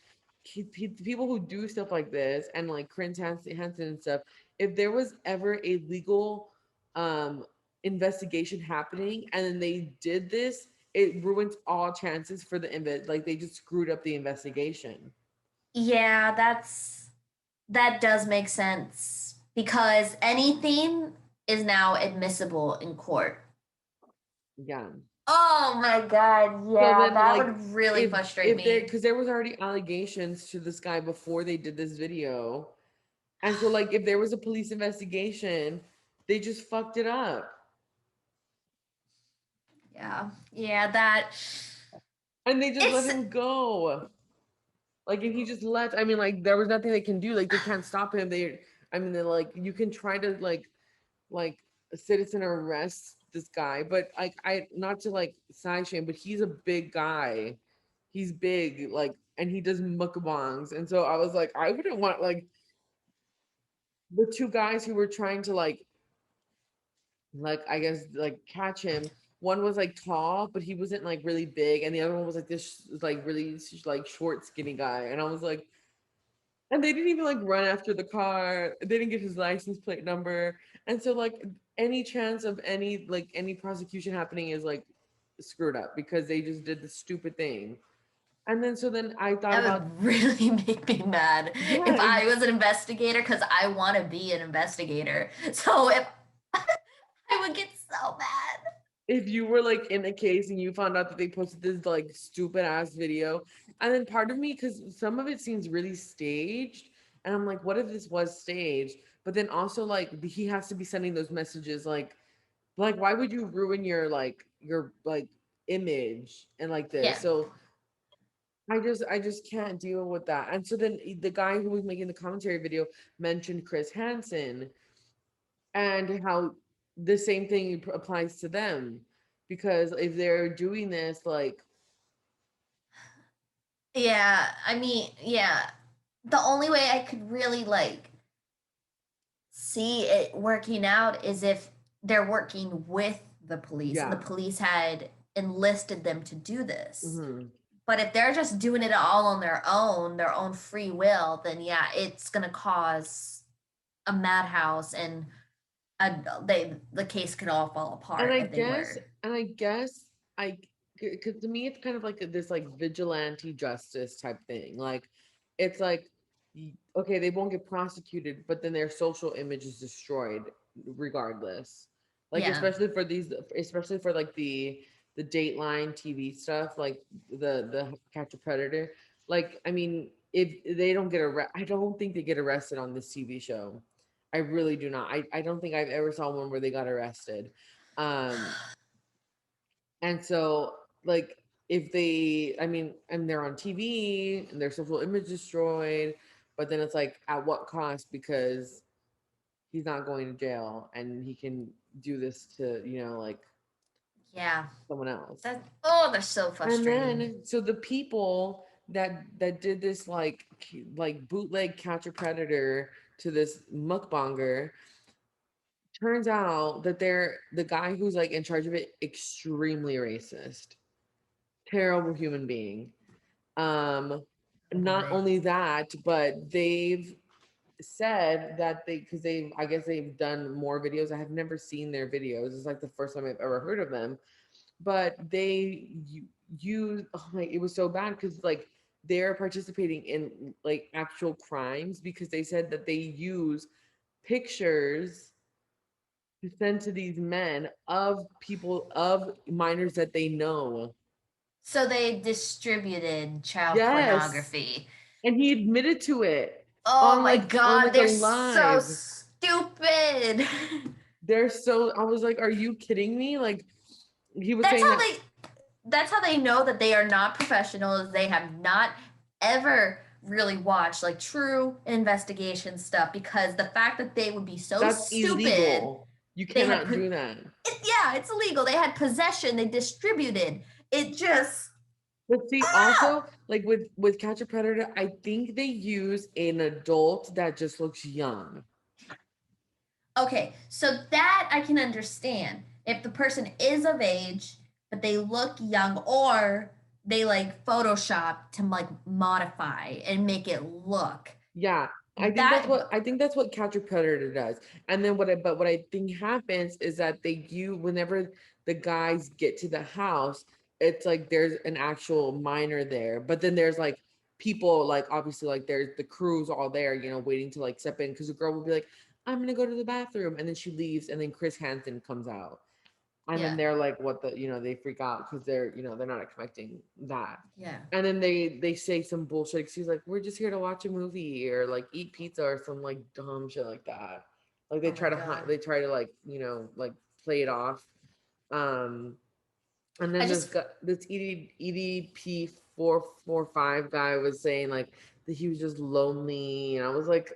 people who do stuff like this, and like Hansen and stuff, if there was ever a legal um investigation happening and then they did this, it ruins all chances for the like they just screwed up the investigation. Yeah, that does make sense because anything is now admissible in court. Yeah. Oh my God. So Yeah, then that like would really frustrate if there, me. because there was already allegations to this guy before they did this video. And so, like, if there was a police investigation, they just fucked it up. Yeah. Yeah, that And they just let it's him go. Like, if he just left, I mean, like, there was nothing they can do. Like, they can't stop him. I mean, they're like, you can try to, like, a citizen arrest this guy, but, like, not to, like, side shame, but he's a big guy. He's big, like, and he does mukbangs. And so I was like, I wouldn't want, like, the two guys who were trying to, like I guess like catch him. One was like tall, but he wasn't like really big, and the other one was like this like really like short, skinny guy. And I was like, and they didn't even like run after the car. They didn't get his license plate number, and so like any chance of any prosecution happening is like screwed up because they just did the stupid thing. And then so then I thought that about, would really make me mad yeah, if I was an investigator because I want to be an investigator. So if I would get so mad. if you were like in a case and you found out that they posted this like stupid ass video, and then part of me, because some of it seems really staged, and I'm like, what if this was staged? But then also like he has to be sending those messages like why would you ruin your like image and like Yeah. this? So I just can't deal with that. And so then the guy who was making the commentary video mentioned Chris Hansen, and how the same thing applies to them, because if they're doing this, like, Yeah, I mean, yeah. The only way I could really like see it working out is if they're working with the police and the yeah. police had enlisted them to do this. Hmm. But if they're just doing it all on their own free will, then yeah, it's gonna cause a madhouse and the case could all fall and apart i if they guess were. and i guess I because to me it's kind of like this like vigilante justice type thing, like it's like, okay, they won't get prosecuted, but then their social image is destroyed regardless, like Yeah. especially for like the Dateline TV stuff, like the Catch a Predator, like, I mean, if they don't get I don't think they get arrested on this TV show. I really do not. I don't think I've ever saw one where they got arrested. Um, and so, like, if they, I mean, and they're on TV and their social image destroyed, but then it's like, at what cost? Because he's not going to jail and he can do this to, like, Yeah. someone else. That oh, they're so And frustrating. then, so the people that did this, like bootleg Catch a Predator to this mukbanger, turns out that they're the guy who's like in charge of it, extremely racist, terrible human being. um Oh Not boy. only that, but they've said that because they, I guess they've done more videos. I have never seen their videos. It's like the first time I've ever heard of them. But they use, oh my, it was so bad because like they're participating in like actual crimes, because they said that they use pictures to send to these men of people, of minors that they know. So they distributed child Yes. pornography. And he admitted to it Oh on my on god, like a they're so live. stupid. They're so, I was like, are you kidding me? Like, he was that's saying how that they that's how they know that they are not professionals. They have not ever really watched like true investigation stuff, because the fact that they would be so that's stupid, illegal. You they had cannot do that. yeah, it's illegal. They had possession, they distributed. It just But see, ah! also like with Catch a Predator, I think they use an adult that just looks young. Okay, so that I can understand. If the person is of age, but they look young, or they like Photoshop to like modify and make it look Yeah, that. I think that's what Catch a Predator does. And then what I think happens is that whenever the guys get to the house, it's like there's an actual minor there, but then there's like people, like obviously like there's the crew's all there, waiting to like step in, because the girl will be like, I'm gonna go to the bathroom, and then she leaves, and then Chris Hansen comes out. And then Yeah, they're like, what the, they freak out because they're not expecting that. yeah. And then they say some bullshit. 'Cause he's like, we're just here to watch a movie or like eat pizza or some like dumb shit like that. Like Oh my god. they try to like, like play it off. Um, and I then just this EDP 445 guy was saying like that he was just lonely, and I was like,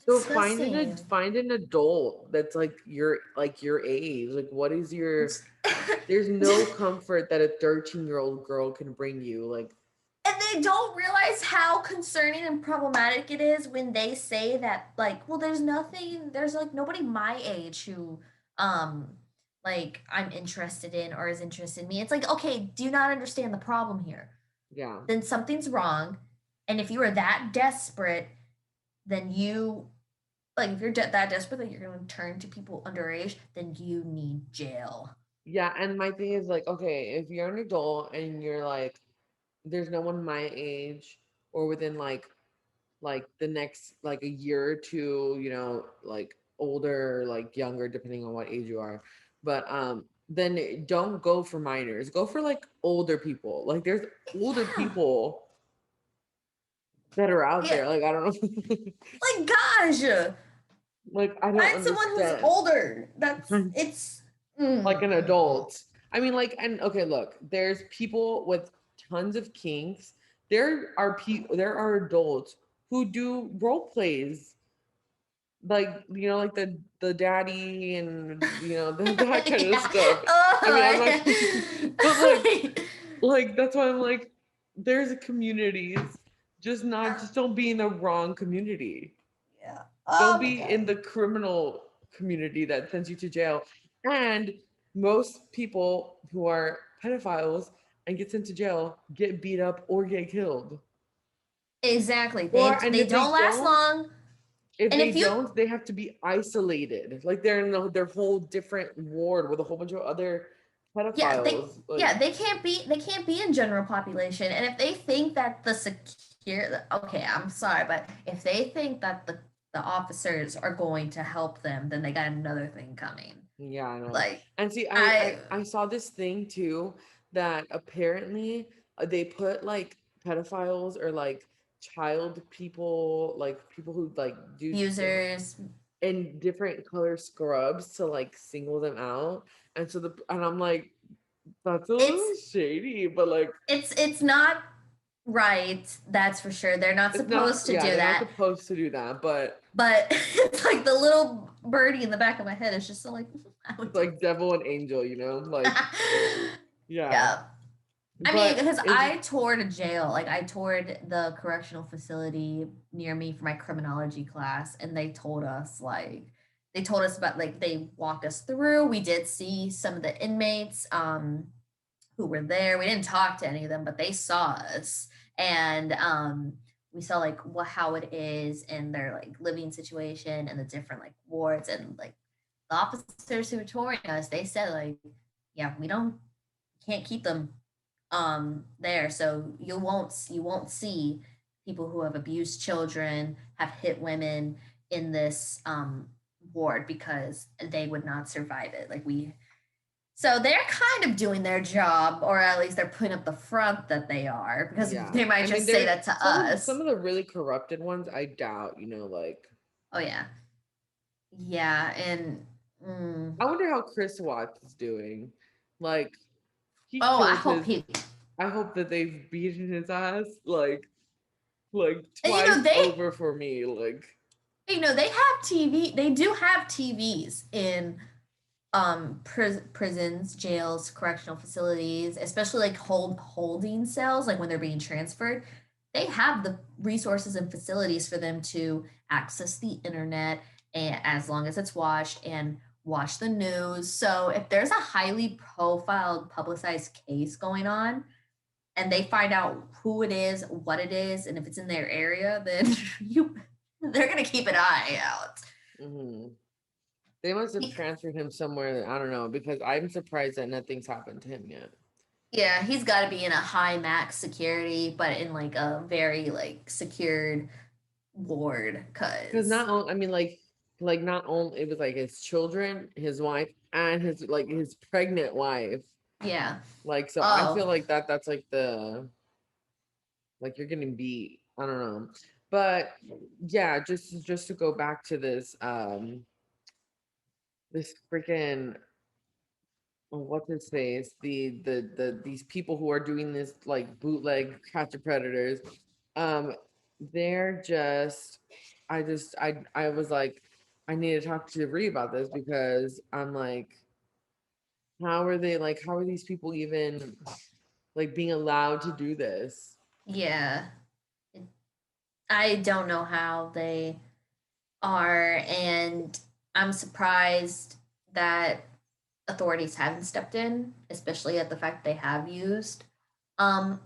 so disgusting. find an adult that's like your age. Like, what is your, there's no comfort that a 13-year-old girl can bring you. Like, And they don't realize how concerning and problematic it is when they say that, like, well, there's like nobody my age who um like I'm interested in or is interested in me. It's like, okay, do you not understand the problem here? yeah. Then something's wrong. And if you are that desperate, then you like if you're that desperate that you're going to turn to people underage, then you need jail. Yeah. And my thing is like, okay, if you're an adult and you're like, there's no one my age or within like the next like a year or two, like older, like younger, depending on what age you are. But then don't go for minors. Go for like older people. Like there's older Yeah. people that are out Yeah. there. Like, I don't know. Like gosh, Like, I don't find someone who's understand. older. That's it's Like an mm. adult. I mean, like, and okay, look, there's people with tons of kinks. There are adults who do role plays. like like the daddy and that kind of Yeah. stuff. I mean, I'm Oh, not but yeah. that's why I'm like, there's communities, just don't be in the wrong community. Yeah. Don't Oh my be in god. the criminal community that sends you to jail. And most people who are pedophiles and get sent to jail get beat up or get killed. Exactly. Or They don't last long. if And they if you don't, they have to be isolated. Like they're in their whole different ward with a whole bunch of other yeah, pedophiles. Like, they can't be in general population. And if they think that okay, I'm sorry, but if they think that the officers are going to help them, then they got another thing coming. yeah, I know. Like And see, I I saw this thing too that apparently they put like pedophiles or like child people, like people who like do users, in different color scrubs to like single them out. And I'm like, that's a little it's shady, but like it's not right, that's for sure. They're not it's not, supposed to yeah, do they're not that. supposed to do that, but But it's like the little birdie in the back of my head is just so like I would it's do like devil and angel, like it. yeah. Yeah. I mean, But because it's I toured a jail, like I toured the correctional facility near me for my criminology class, and they told us about like they walked us through. We did see some of the inmates who were there. We didn't talk to any of them, but they saw us, and we saw like how it is in their like living situation and the different like wards, and like the officers who were touring us, they said like, yeah, we don't can't keep them there, so you won't see people who have abused children, have hit women in this ward because they would not survive it. Like we so they're kind of doing their job, or at least they're putting up the front that they are, because yeah. they might I mean, just say there's that to us. some of the really corrupted ones, I doubt, like Oh yeah, yeah, and I wonder how Chris Watts is doing. Like he oh, I killed hope his he. I hope that they've beaten his ass like And twice over for me. Like they have TV. They do have TVs in prisons, jails, correctional facilities, especially like holding cells, like when they're being transferred. They have the resources and facilities for them to access the internet, and as long as it's watched, and watch the news. So if there's a highly profiled publicized case going on and they find out who it is, what it is, and if it's in their area, then you they're gonna keep an eye out. mhm. They must have transferred him somewhere. I don't know, because I'm surprised that nothing's happened to him yet. Yeah, he's got to be in a high max security, but in like a very like secured ward, Because cause not only, I mean, not only it was like his children, his wife, and his pregnant wife. yeah. Like, so I feel Oh, like that's like you're getting beat. I don't know, but yeah, just to go back to this freaking what's his face, these people who are doing this like bootleg catch a predators, um they're just I was like, I need to talk to Ree about this, because I'm like, how are these people even like being allowed to do this? yeah. I don't know how they are, and I'm surprised that authorities haven't stepped in, especially at the fact they have used um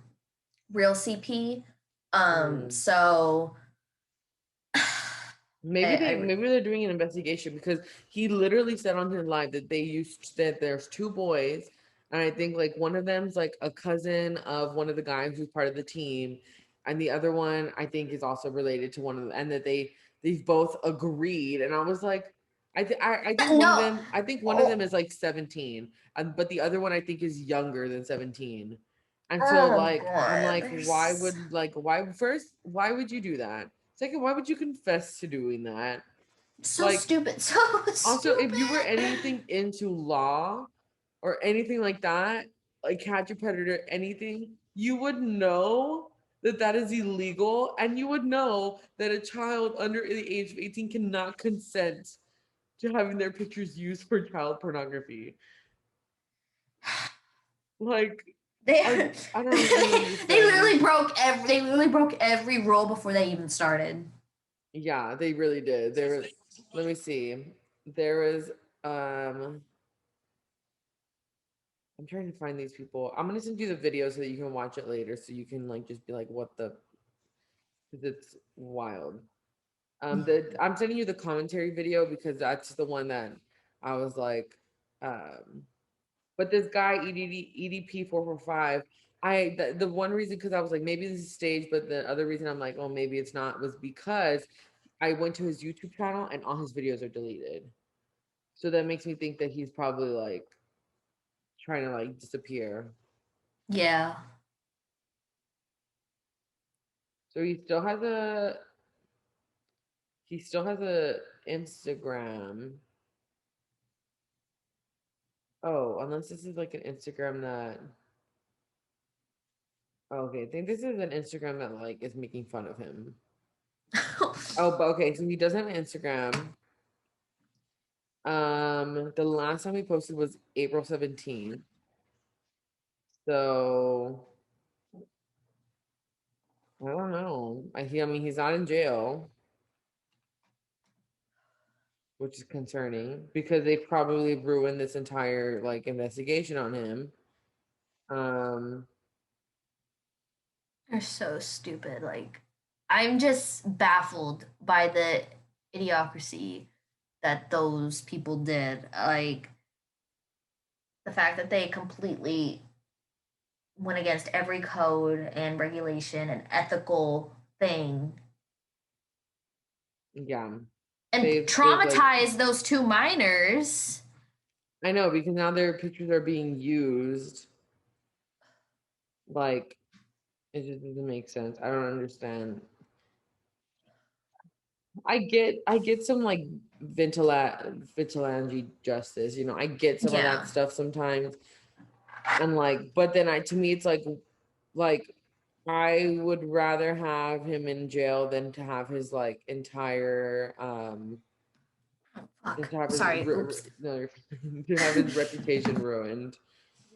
real CP. Mm. So I Maybe they're doing an investigation, because he literally said on his live that that there's two boys, and I think like one of them's like a cousin of one of the guys who's part of the team, and the other one I think is also related to one of them, and that they've both agreed. And I was like, I think no. one of them Oh, is like 17, but the other one I think is younger than 17. And so oh like I'm god. like, why would you do that? Second, why would you confess to doing that? So Like, stupid. So also, if you were stupid. anything into law or anything like that, like catch a predator, anything, you would know that that is illegal, and you would know that a child under the age of 18 cannot consent to having their pictures used for child pornography. Like, They I don't even understand. they literally broke every rule before they even started. Yeah, they really did. There, let me see. There was um I'm trying to find these people. I'm gonna send you the video so that you can watch it later, so you can like just be like, what the? Because it's wild. I'm sending you the commentary video because that's the one that I was like, um, but this guy EDP 445. The one reason because I was like maybe this is staged, but the other reason I'm like oh maybe it's not was because I went to his YouTube channel and all his videos are deleted. So that makes me think that he's probably like trying to like disappear. Yeah. So he still has a Instagram. Oh, unless this is like an Instagram that oh, okay, I think this is an Instagram that like is making fun of him. Oh, but okay, so he does have an Instagram. The last time he posted was April 17th. So I don't know. I mean he's not in jail, which is concerning because they probably ruined this entire like investigation on him. Um, They're so stupid. Like, I'm just baffled by the idiocracy that those people did. Like, the fact that they completely went against every code and regulation and ethical thing yeah, and they've like traumatized those two minors. I know because now their pictures are being used. Like it just doesn't make sense. I don't understand. I get some like vigilante justice. You know, I get some of that Yeah. stuff sometimes, and like, but then to me it's like I would rather have him in jail than to have his like entire Oh, fuck. to have his Sorry. Oops. no, to have his reputation ruined.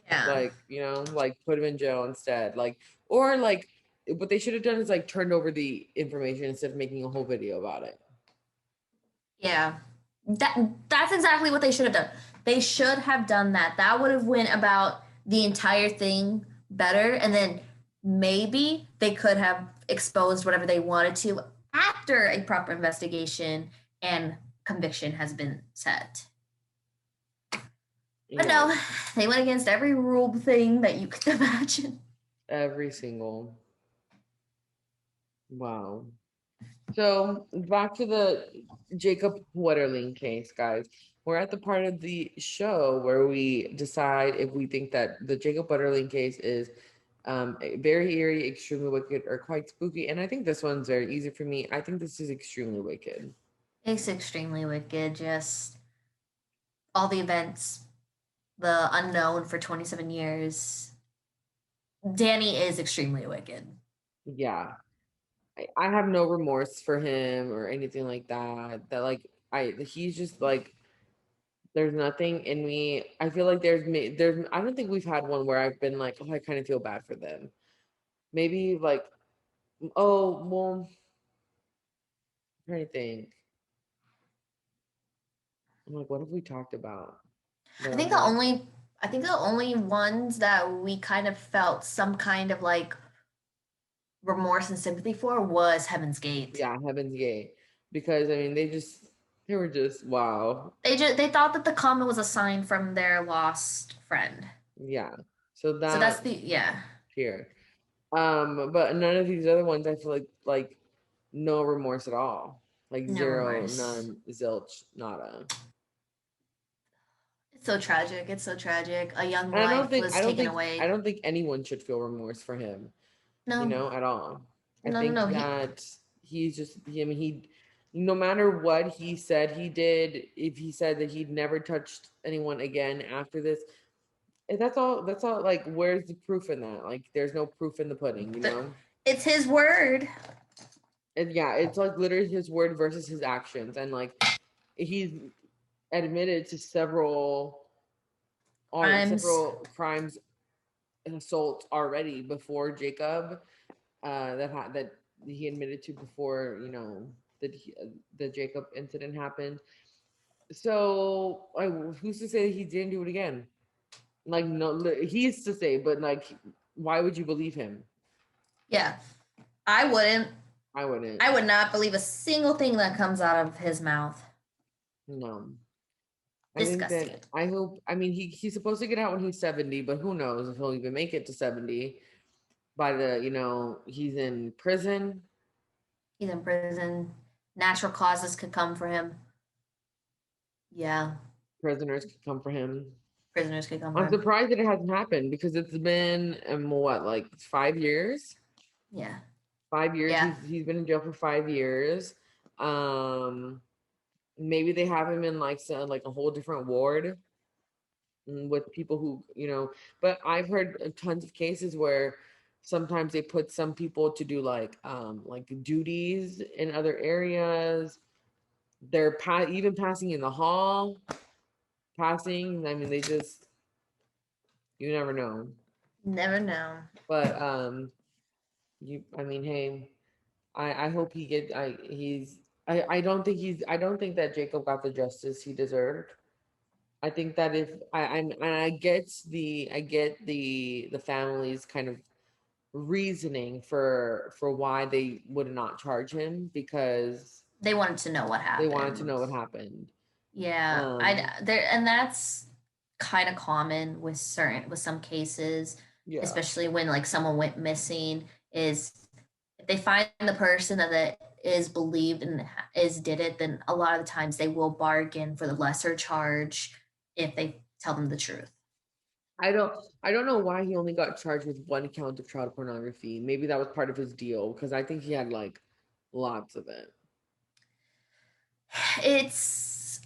Yeah. Like you know, like put him in jail instead. Like or like what they should have done is like turned over the information instead of making a whole video about it. Yeah. That's exactly what they should have done. They should have done that. That would have went about the entire thing better, and then maybe they could have exposed whatever they wanted to after a proper investigation and conviction has been set. But Yeah, no, they went against every rule thing that you could imagine. every single wow. So back to the Jacob Wetterling case, guys. We're at the part of the show where we decide if we think that the Jacob Wetterling case is very eerie, extremely wicked, or quite spooky. And I think this one's very easy for me. I think this is extremely wicked. It's extremely wicked. Just all the events, the unknown for 27 years. Danny is extremely wicked. Yeah. I have no remorse for him or anything like that. That like he's just like there's nothing in me. I feel like there's I don't think we've had one where I've been like, oh, I kind of feel bad for them. Maybe like, oh, well, I'm trying to think. I'm like, what have we talked about that I I'm think the like, only I think the only ones that we kind of felt some kind of like remorse and sympathy for was Heaven's Gate. yeah, Heaven's Gate. Because I mean they were just wow. They thought that the comet was a sign from their lost friend. Yeah. So So that's that the yeah. here. But none of these other ones I feel like no remorse at all. Like No zero, remorse. none, zilch, nada. It's so tragic. It's so tragic. A young And life was taken I away. don't think anyone should feel remorse for him, you No, know, at all. I no, no, think no. that I mean, no matter what he said he did, if he said that he'd never touched anyone again after this, that's all, like, where's the proof in that? Like, there's no proof in the pudding, you Th- know? It's his word. And yeah, it's like literally his word versus his actions. And like he's admitted to Crimes. several crimes and assaults already before Jacob, that he admitted to before, the Jacob incident happened. So like, who's to say that he didn't do it again? Like, no, he's to say, but like, why would you believe him? Yeah. I wouldn't. I wouldn't. I would not believe a single thing that comes out of his mouth. No. I think Disgusting. that I hope. I mean, he's supposed to get out when he's 70, but who knows if he'll even make it to 70. By the, he's in prison. He's in prison. Natural causes could come for him. Yeah. Prisoners could come for him. Prisoners could come for I'm him. surprised that it hasn't happened because it's been what, like 5 years? Yeah. 5 years. Yeah. He's been in jail for 5 years. Um, maybe they have him in like like a whole different ward, with people who, but I've heard tons of cases where sometimes they put some people to do like duties in other areas. They're even passing in the hall, passing. I mean, they just, you never know. Never know. But I mean, hey, I hope I don't think that Jacob got the justice he deserved. I think that if I get the family's kind of reasoning for why they would not charge him, because They wanted to know what they wanted to happened. know what happened. Yeah. I Um, there and that's kind of common with some cases, yeah, especially when like someone went missing, is if they find the person that is believed and is did it, then a lot of the times they will bargain for the lesser charge if they tell them the truth. I don't I don't know why he only got charged with one count of child pornography. Maybe that was part of his deal because I think he had like lots of it. It's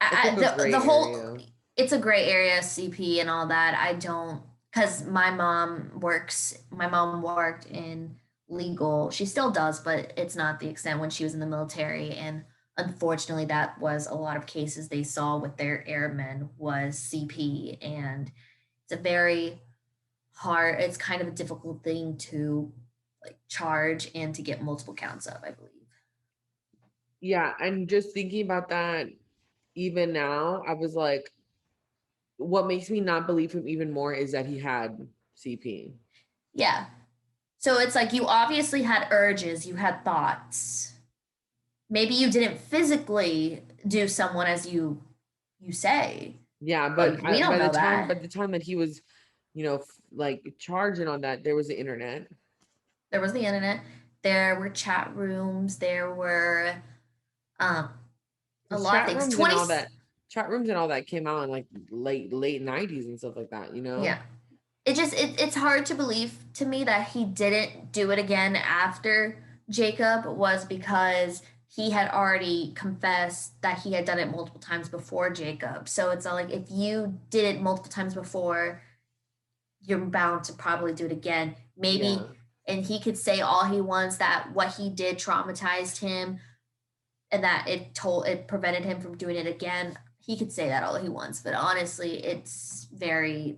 It's like a the gray whole area. it's a gray area, CP and all that. I don't, because my mom worked in legal. She still does, but it's not the extent when she was in the military. And unfortunately, that was a lot of cases they saw with their airmen was CP. And it's a very hard, it's kind of a difficult thing to like charge and to get multiple counts of, I believe. Yeah, and just thinking about that even now, I was like, what makes me not believe him even more is that he had CP. Yeah. So it's like you obviously had urges, you had thoughts. Maybe you didn't physically do someone as you say, Yeah, but but we don't know that. by the time that he was, like charging on that, there was the internet. There was the internet. There were chat rooms. There were um, a Because lot of things. 20. chat rooms and all that came out in like late 90s and stuff like that, Yeah. It's hard to believe to me that he didn't do it again after Jacob was because he had already confessed that he had done it multiple times before Jacob. So it's not like if you did it multiple times before, you're bound to probably do it again. Yeah. Maybe, and he could say all he wants that what he did traumatized him and that it prevented him from doing it again. He could say that all he wants, but honestly, it's very Like,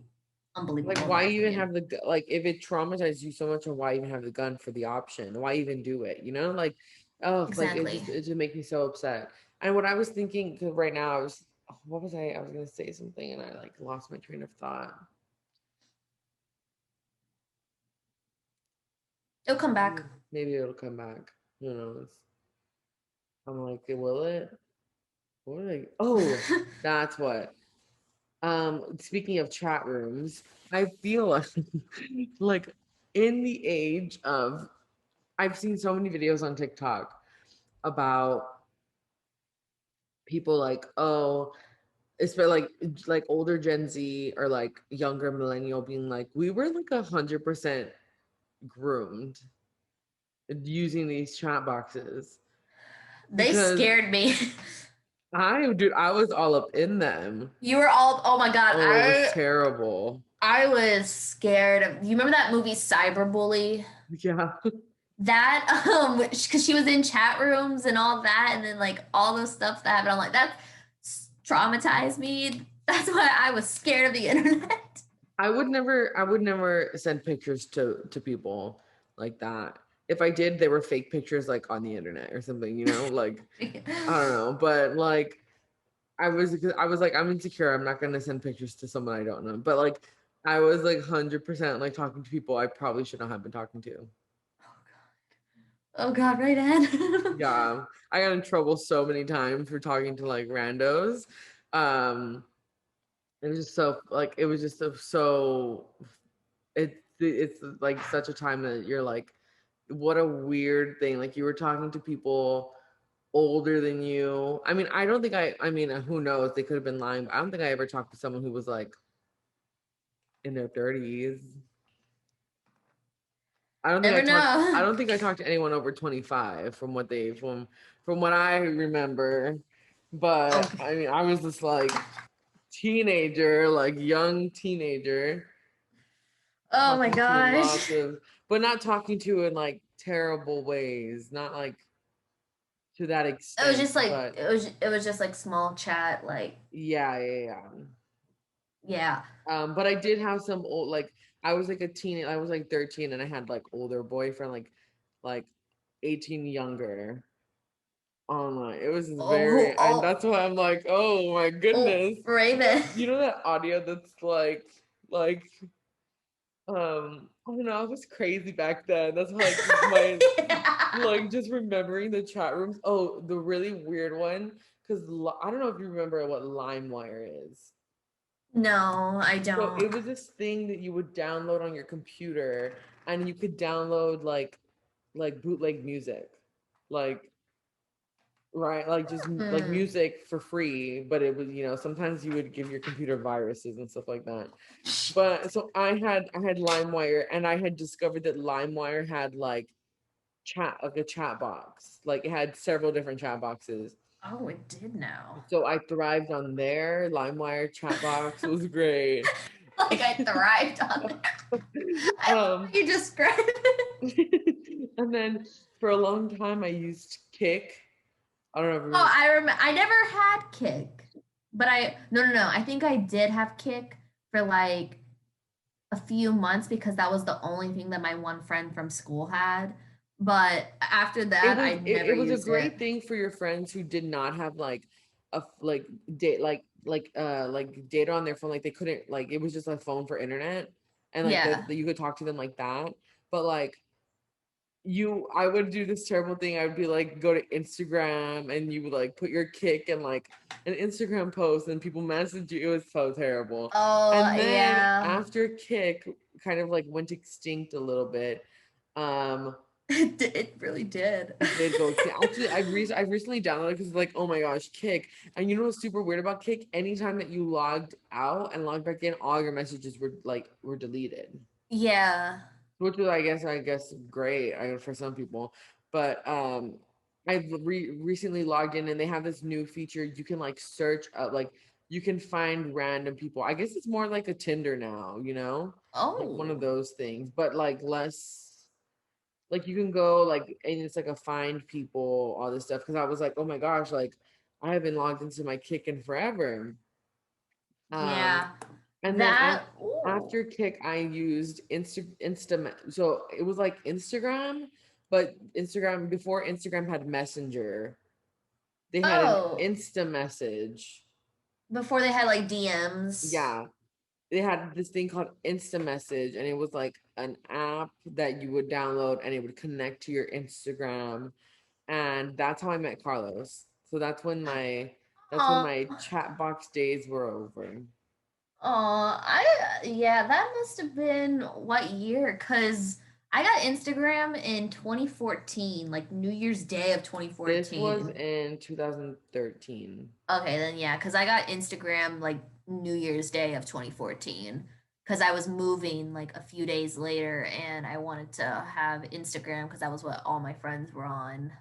unbelievable in my why even opinion. have like, if it traumatized you so much, and why even have the gun for the option? Why even do it? Like, oh, like Exactly. it just makes me so upset. And what I was thinking, 'cause right now, what was I was gonna say something and I like lost my train of thought. It'll come back. Maybe it'll come back. Who knows? I'm like, will it? What are they? Oh, that's what. Speaking of chat rooms, I feel like, like in the age of, I've seen so many videos on TikTok about people like, oh, it's for like older Gen Z or like younger millennial being like, we were like 100% groomed using these chat boxes They because scared me. I was all up in them. You were all, oh my God, Oh, it was terrible. I was scared of. You remember that movie Cyberbully? Yeah. That because she was in chat rooms and all that, and then like all those stuff that happened. I'm like that traumatized me. That's why I was scared of the internet. I would never send pictures to people like that. If I did, they were fake pictures like on the internet or something, like I don't know, but like I was like I'm insecure. I'm not gonna send pictures to someone I don't know. But like I was like 100% like talking to people I probably should not have been talking to. Oh God, right, Ed. Yeah, I got in trouble so many times for talking to like randos. Um, it was just so like it was just so it's like such a time that you're like, what a weird thing. Like you were talking to people older than you. I mean, I don't think I mean, who knows? They could have been lying, but I don't think I ever talked to someone who was like in their 30s. Never I know. don't think I talked to anyone over 25 from what I remember. But Okay. I mean, I was just like teenager, like young teenager, Oh my talking to lots gosh. of, but not talking to in like terrible ways, not like to that It was extent, just like but it was just like small chat, like yeah, yeah, yeah. yeah. But I did have some old like I was like a teen, I was like 13 and I had like older boyfriend, like 18 younger online. It was Oh very, and oh that's why I'm like, oh my oh goodness. Raven. You know that audio that's like I don't know, I was crazy back then. That's why like my Yeah. like just remembering the chat rooms. Oh, the really weird one, because I don't know if you remember what LimeWire is. No, I So don't. it was this thing that you would download on your computer, and you could download like bootleg music, like right, like just like Hmm. music for free. But it was sometimes you would give your computer viruses and stuff like that. But so I had LimeWire, and I had discovered that LimeWire had like a chat box, like it had several different chat boxes. Oh, it did now. So I thrived on there. LimeWire chat box was great. Like I thrived on there. I love how um you described it. and then for a long time I used Kick. I don't know if you Oh, remember. I remember. I never had Kick, but I no no no. I think I did have Kick for like a few months because that was the only thing that my one friend from school had. But after It that, was I it, never it was a used it. great thing for your friends who did not have like a like date like data on their phone, like they couldn't, like it was just a phone for internet, and like Yeah. that you could talk to them like that. But like I would do this terrible thing. I would be like, go to Instagram, and you would like put your kick and like an Instagram post, and people message you. It was so terrible. Oh And then yeah. after Kick kind of like went extinct a little bit, um, It really did. it did go extinct. Actually, I've recently downloaded because like, oh my gosh, Kick. And you know what's super weird about Kick? Anytime that you logged out and logged back in, all your messages were deleted, Yeah. which was I guess great for some people. But I've recently logged in, and they have this new feature. You can like search up, like you can find random people. I guess it's more like a Tinder now, like one of Oh. those things, but like less, like you can go like, and it's like a find people, all this stuff. Because I was like, oh my gosh, like I haven't logged into my Kick in forever. um Yeah. and then That. Ooh. after Kick, I used Insta. So it was like Instagram, but Instagram, before Instagram had Messenger, they had an Oh. Insta message. Before they had like DMs. Yeah, they had this thing called Insta Message, and it was like an app that you would download, and it would connect to your Instagram, and that's how I met Carlos. So that's when Oh. my chat box days were over. Oh, I yeah, that must have been what year? Cause I got Instagram in 2014, like New Year's Day of This was 2014. in 2013. Okay, then yeah, cause I got Instagram like New Year's Day of 2014. Cause I was moving like a few days later, and I wanted to have Instagram because that was what all my friends were on.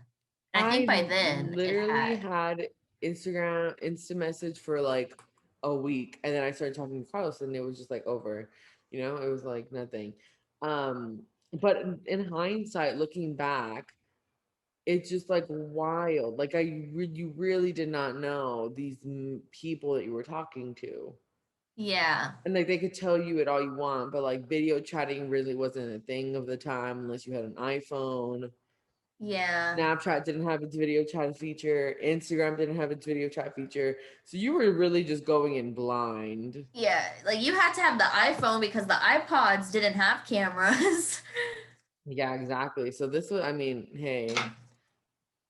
And I think I by then it literally had. had Instagram Insta message for like a week, and then I started talking to Carlos, and it was just like over. It was like nothing. Um, but in hindsight, looking back, it's just like wild. Like you really did not know these people that you were talking to, Yeah. and like they could tell you it all you want, but like video chatting really wasn't a thing of the time unless you had an iPhone. Yeah. Snapchat didn't have its video chat feature. Instagram didn't have its video chat feature. So you were really just going in blind. Yeah, like you had to have the iPhone because the iPods didn't have cameras. Yeah, exactly. So this was, I mean, hey,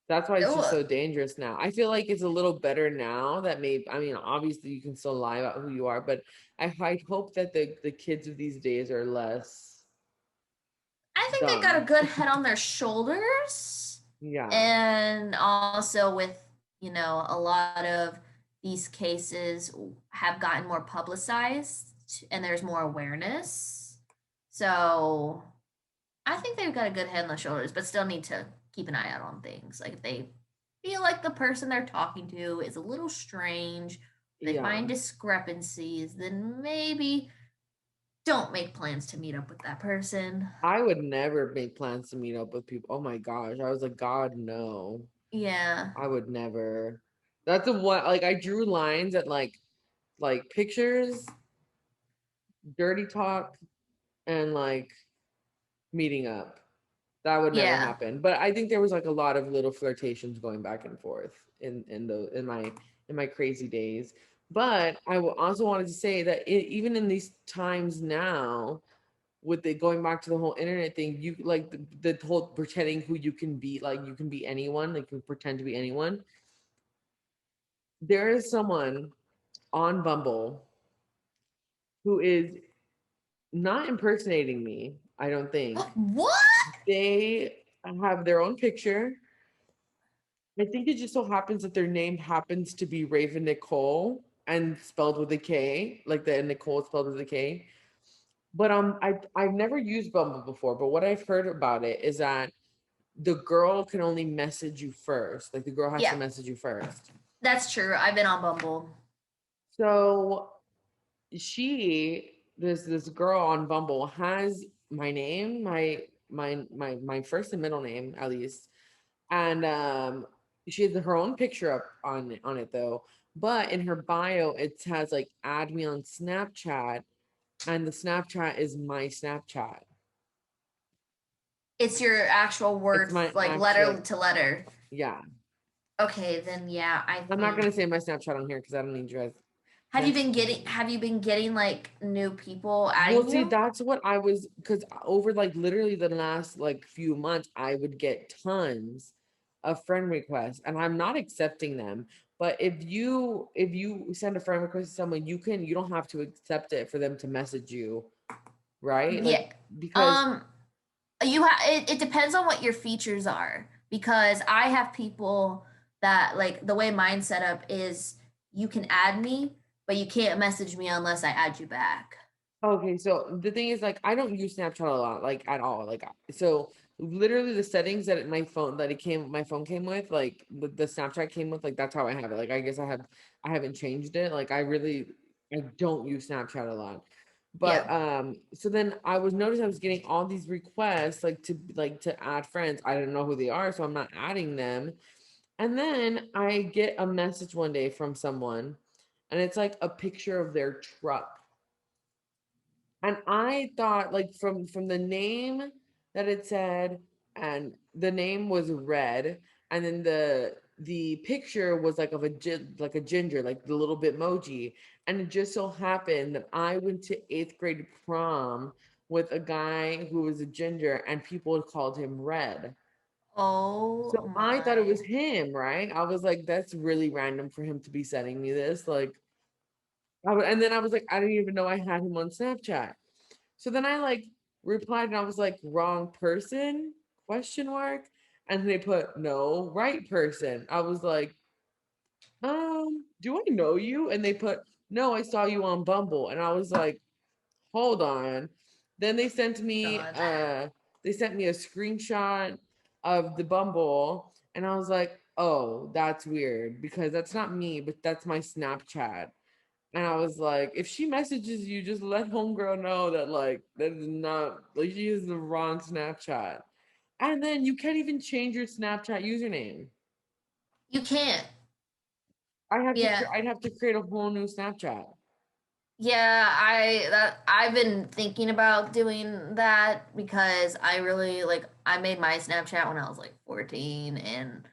that's why it's just Oh, so dangerous now. I feel like it's a little better now that maybe, I mean, obviously you can still lie about who you are, but I hope that the kids of these days are less I think they got a dumb. good head on their shoulders. Yeah. And also with, a lot of these cases have gotten more publicized and there's more awareness. So I think they've got a good head on their shoulders, but still need to keep an eye out on things. Like if they feel like the person they're talking to is a little strange, they Yeah. find discrepancies, then maybe don't make plans to meet up with that person. I would never make plans to meet up with people. Oh my gosh. I was like, God, no. Yeah. I would never. That's the one, like I drew lines at like pictures, dirty talk, and like meeting up. That would never Yeah. happen. But I think there was like a lot of little flirtations going back and forth in my crazy days. But also wanted to say that even in these times now, with the going back to the whole internet thing, you like the whole pretending who you can be, like you can be anyone, like you pretend to be anyone. There is someone on Bumble who is not impersonating me, I don't think. What? They have their own picture. I think it just so happens that their name happens to be Raven Nicole and spelled with a K, like the Nicole spelled with a K. But I've never used Bumble before, but what I've heard about it is that the girl can only message you first. Like the girl has to Yeah, message you first. that's true. I've been on Bumble. So this girl on Bumble has my name, my first and middle name at least, and she has her own picture up on it though. But in her bio, it has like add me on Snapchat, and the Snapchat is my Snapchat. It's your actual It's word, my like letter actual, to letter. yeah. Okay, then yeah, I I'm not gonna think. say my Snapchat on here because I don't need you guys. That's Have you been getting like new people Well, adding see, you? that's what I was, because over like literally the last like few months, I would get tons of friend requests, and I'm not accepting them. But if you send a friend request to someone, you don't have to accept it for them to message you, right? Like Yeah. because Um it depends on what your features are because I have people that like the way mine set up is you can add me, but you can't message me unless I add you back. Okay, so the thing is, like, I don't use Snapchat a lot, like at all. Like, so literally the settings that my phone came with, like the Snapchat came with, like that's how I have it. Like, I guess I haven't changed it. Like, I don't use Snapchat a lot. But Yeah. so then I was noticing I was getting all these requests, like to add friends. I don't know who they are, so I'm not adding them. And then I get a message one day from someone, and it's like a picture of their truck, and I thought like from the name that it said, and the name was red, and then the picture was like of like a ginger, like the little Bitmoji. And it just so happened that I went to eighth grade prom with a guy who was a ginger, and people called him Red. Oh So I thought it was my him, right? I was like, that's really random for him to be sending me this. Like, and then I was like, I didn't even know I had him on Snapchat. So then I like replied and I was like, wrong person? Question mark. And they put no, right person. I was like, do I know you? And they put, no, I saw you on Bumble. And I was like, hold on. Then god. they sent me a screenshot of the Bumble, and I was like, oh, that's weird because that's not me, but that's my Snapchat. And I was like, if she messages you, just let homegirl know that like that is not like she used the wrong Snapchat. And then you can't even change your Snapchat username. You can't. Yeah. I'd have to create a whole new Snapchat. Yeah, I've been thinking about doing that because I really like I made my Snapchat when I was like 14 and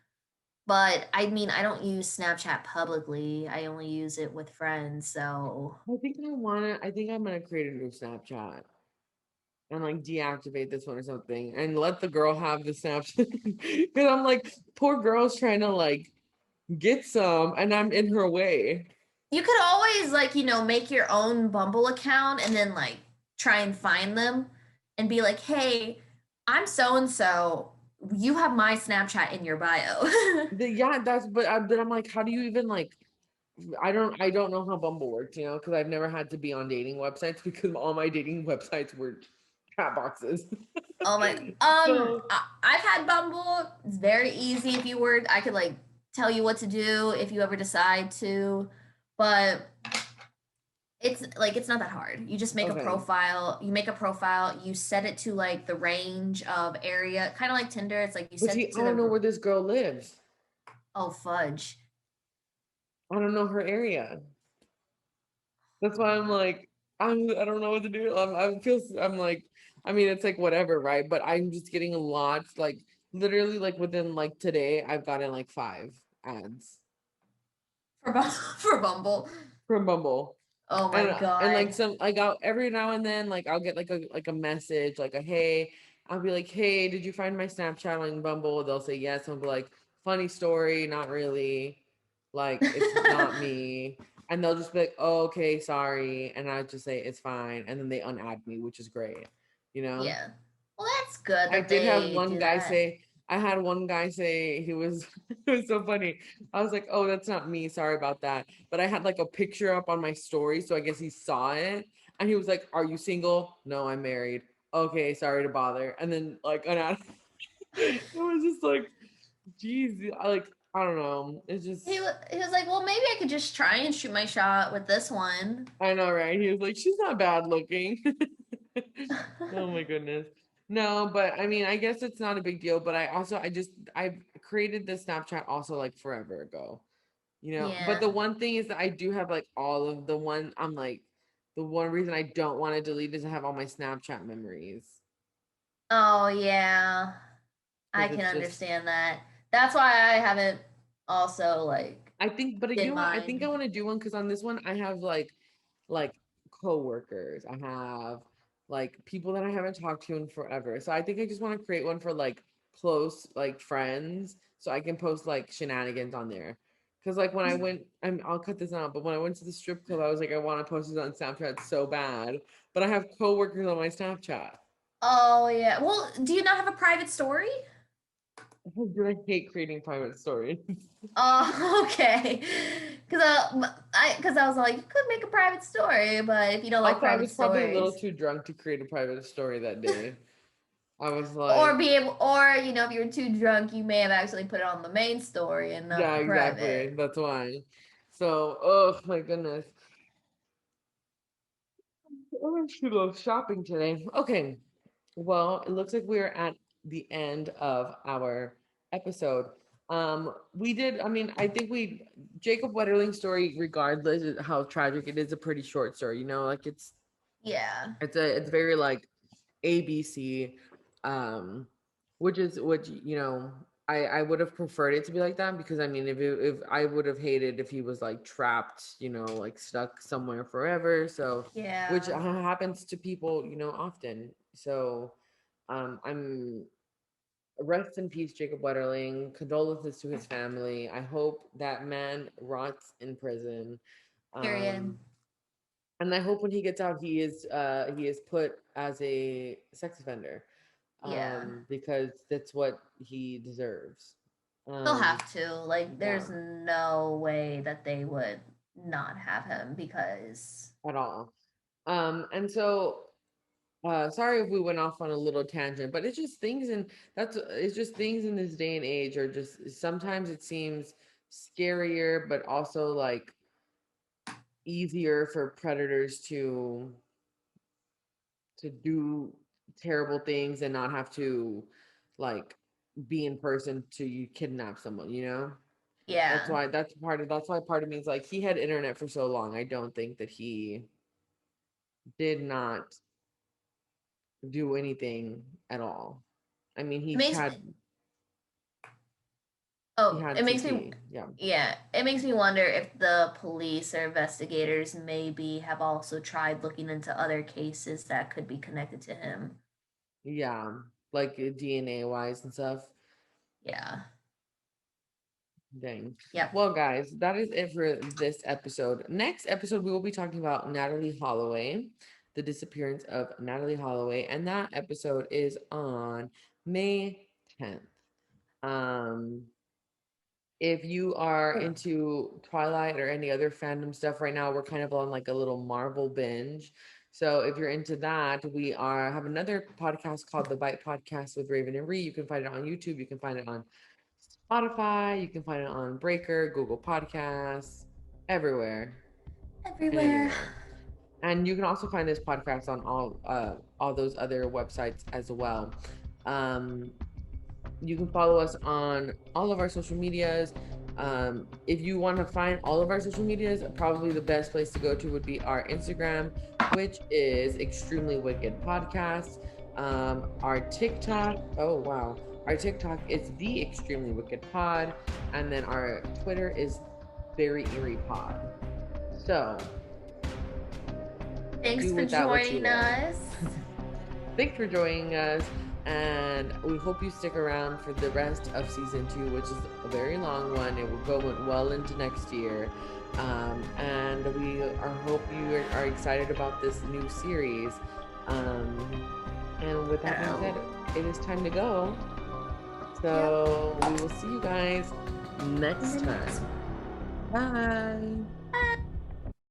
but I mean I don't use Snapchat publicly. I only use it with friends. So I think I'm gonna create a new Snapchat and like deactivate this one or something and let the girl have the Snapchat. Because I'm like, poor girl's trying to like get some and I'm in her way. you could always like, make your own Bumble account and then like try and find them and be like, "Hey, I'm so and so. You have my Snapchat in your bio." Yeah, but I'm like, how do you even like I don't know how Bumble works, you know, because I've never had to be on dating websites because all my dating websites were chat boxes. Oh my, So I've had Bumble. It's very easy if you were. I could like tell you what to do if you ever decide to, but it's not that hard. You just make a okay. profile. You make a profile. You set it to like the range of area, kind of like Tinder. It's like you But set see, it I to don't know the where this girl lives. oh fudge. I don't know her area. That's why I'm like, I don't know what to do. I'm like, I mean, it's like whatever, right? But I'm just getting lots, like literally, like within like today, I've gotten like 5 ads For for Bumble. from Bumble. Oh my And like god. some like I'll every now and then like I'll get like a message like a hey, I'll be like, hey, did you find my Snapchat on Bumble? They'll say yes. I'll be like, funny story, not really, like it's not me. And they'll just be like, oh, okay, sorry, and I just say it's fine, and then they unadd me, which is great, you know. Yeah. Well, that's good I that did have they one do guy that. say, I had one guy say he was it was so funny. I was like, oh, that's not me. Sorry about that. But I had like a picture up on my story, so I guess he saw it. And he was like, are you single? No, I'm married. Okay, sorry to bother. And then like it was just like, geez, like I don't know. It's just He was like, well, maybe I could just try and shoot my shot with this one. I know, right? He was like, she's not bad looking. Oh my goodness. No, but I mean, I guess it's not a big deal, but I created this Snapchat also like forever ago, you know. But Yeah. the one thing is that I do have like all of the one I'm like the one reason I don't want to delete is I have all my Snapchat memories Oh yeah. I because can it's just understand that. That's why I haven't also like I think, but you did know what? I think I mine. want to do one because on this one I have like coworkers. I have like people that I haven't talked to in forever. So I think I just want to create one for like close like friends so I can post like shenanigans on there. Cause like when I went, I'll cut this out, but when I went to the strip club, I was like, I want to post this on Snapchat so bad. But I have coworkers on my Snapchat. Oh yeah. Well, do you not have a private story? Dude, I hate creating private stories. Oh, okay. Because I was like, you could make a private story, but if you don't like Also, I private was probably a little stories, too drunk to create a private story that day. I was or like, be able, or if you were too drunk, you may have actually put it on the main story and not yeah, the exactly. private. That's why. So, oh my goodness. I went to go shopping today. Okay. Well, it looks like we're at the end of our episode. We did, I mean, I think Jacob Wetterling's story, regardless of how tragic it is, a pretty short story, you know, like Yeah, it's very like ABC, um, which you know I would have preferred it to be like that because I mean if I would have hated if he was like trapped, you know, like stuck somewhere forever. So which yeah, happens to people, you know, often. So I'm rest in peace, Jacob Wetterling. Condolences to his family. I hope that man rots in prison. period. Um, and I hope when he gets out, he is put as a sex offender, Yeah, because that's what he deserves. they'll Um, have to. Like, yeah, there's no way that they would not have him because, at all. And so sorry if we went off on a little tangent, but it's just things and that's it's just things in this day and age are just sometimes it seems scarier, but also like easier for predators to do terrible things and not have to like be in person to you kidnap someone, you know? Yeah. That's why part of me is like he had internet for so long. I don't think that he did not do anything at all. I mean, It makes he had it makes me CP. Yeah. yeah, it makes me wonder if the police or investigators maybe have also tried looking into other cases that could be connected to him. Yeah. Like DNA wise and stuff. Yeah. Dang. Yep. Well, guys, that is it for this episode. Next episode, we will be talking about Natalie Holloway, the disappearance of Natalie Holloway, and that episode is on May 10th. Um, if you are into Twilight or any other fandom stuff right now, we're kind of on like a little Marvel binge. So if you're into that, we are have another podcast called The Bite Podcast with Raven and Ree. You can find it on YouTube. You can find it on Spotify. You can find it on Breaker, Google Podcasts, everywhere and Everywhere. anywhere. And you can also find this podcast on all those other websites as well. Um, you can follow us on all of our social medias. If you want to find all of our social medias, probably the best place to go to would be our Instagram, which is Extremely Wicked Podcast. Our TikTok, oh wow, our TikTok is the Extremely Wicked Pod, and then our Twitter is Very Eerie Pod. So Thanks do for with that what you joining will. us. Thanks for joining us, and we hope you stick around for the rest of season 2, which is a very long one. It will go well into next year, and we hope you are excited about this new series. And with that being said, it is time to go. So we will see you guys next time. Bye.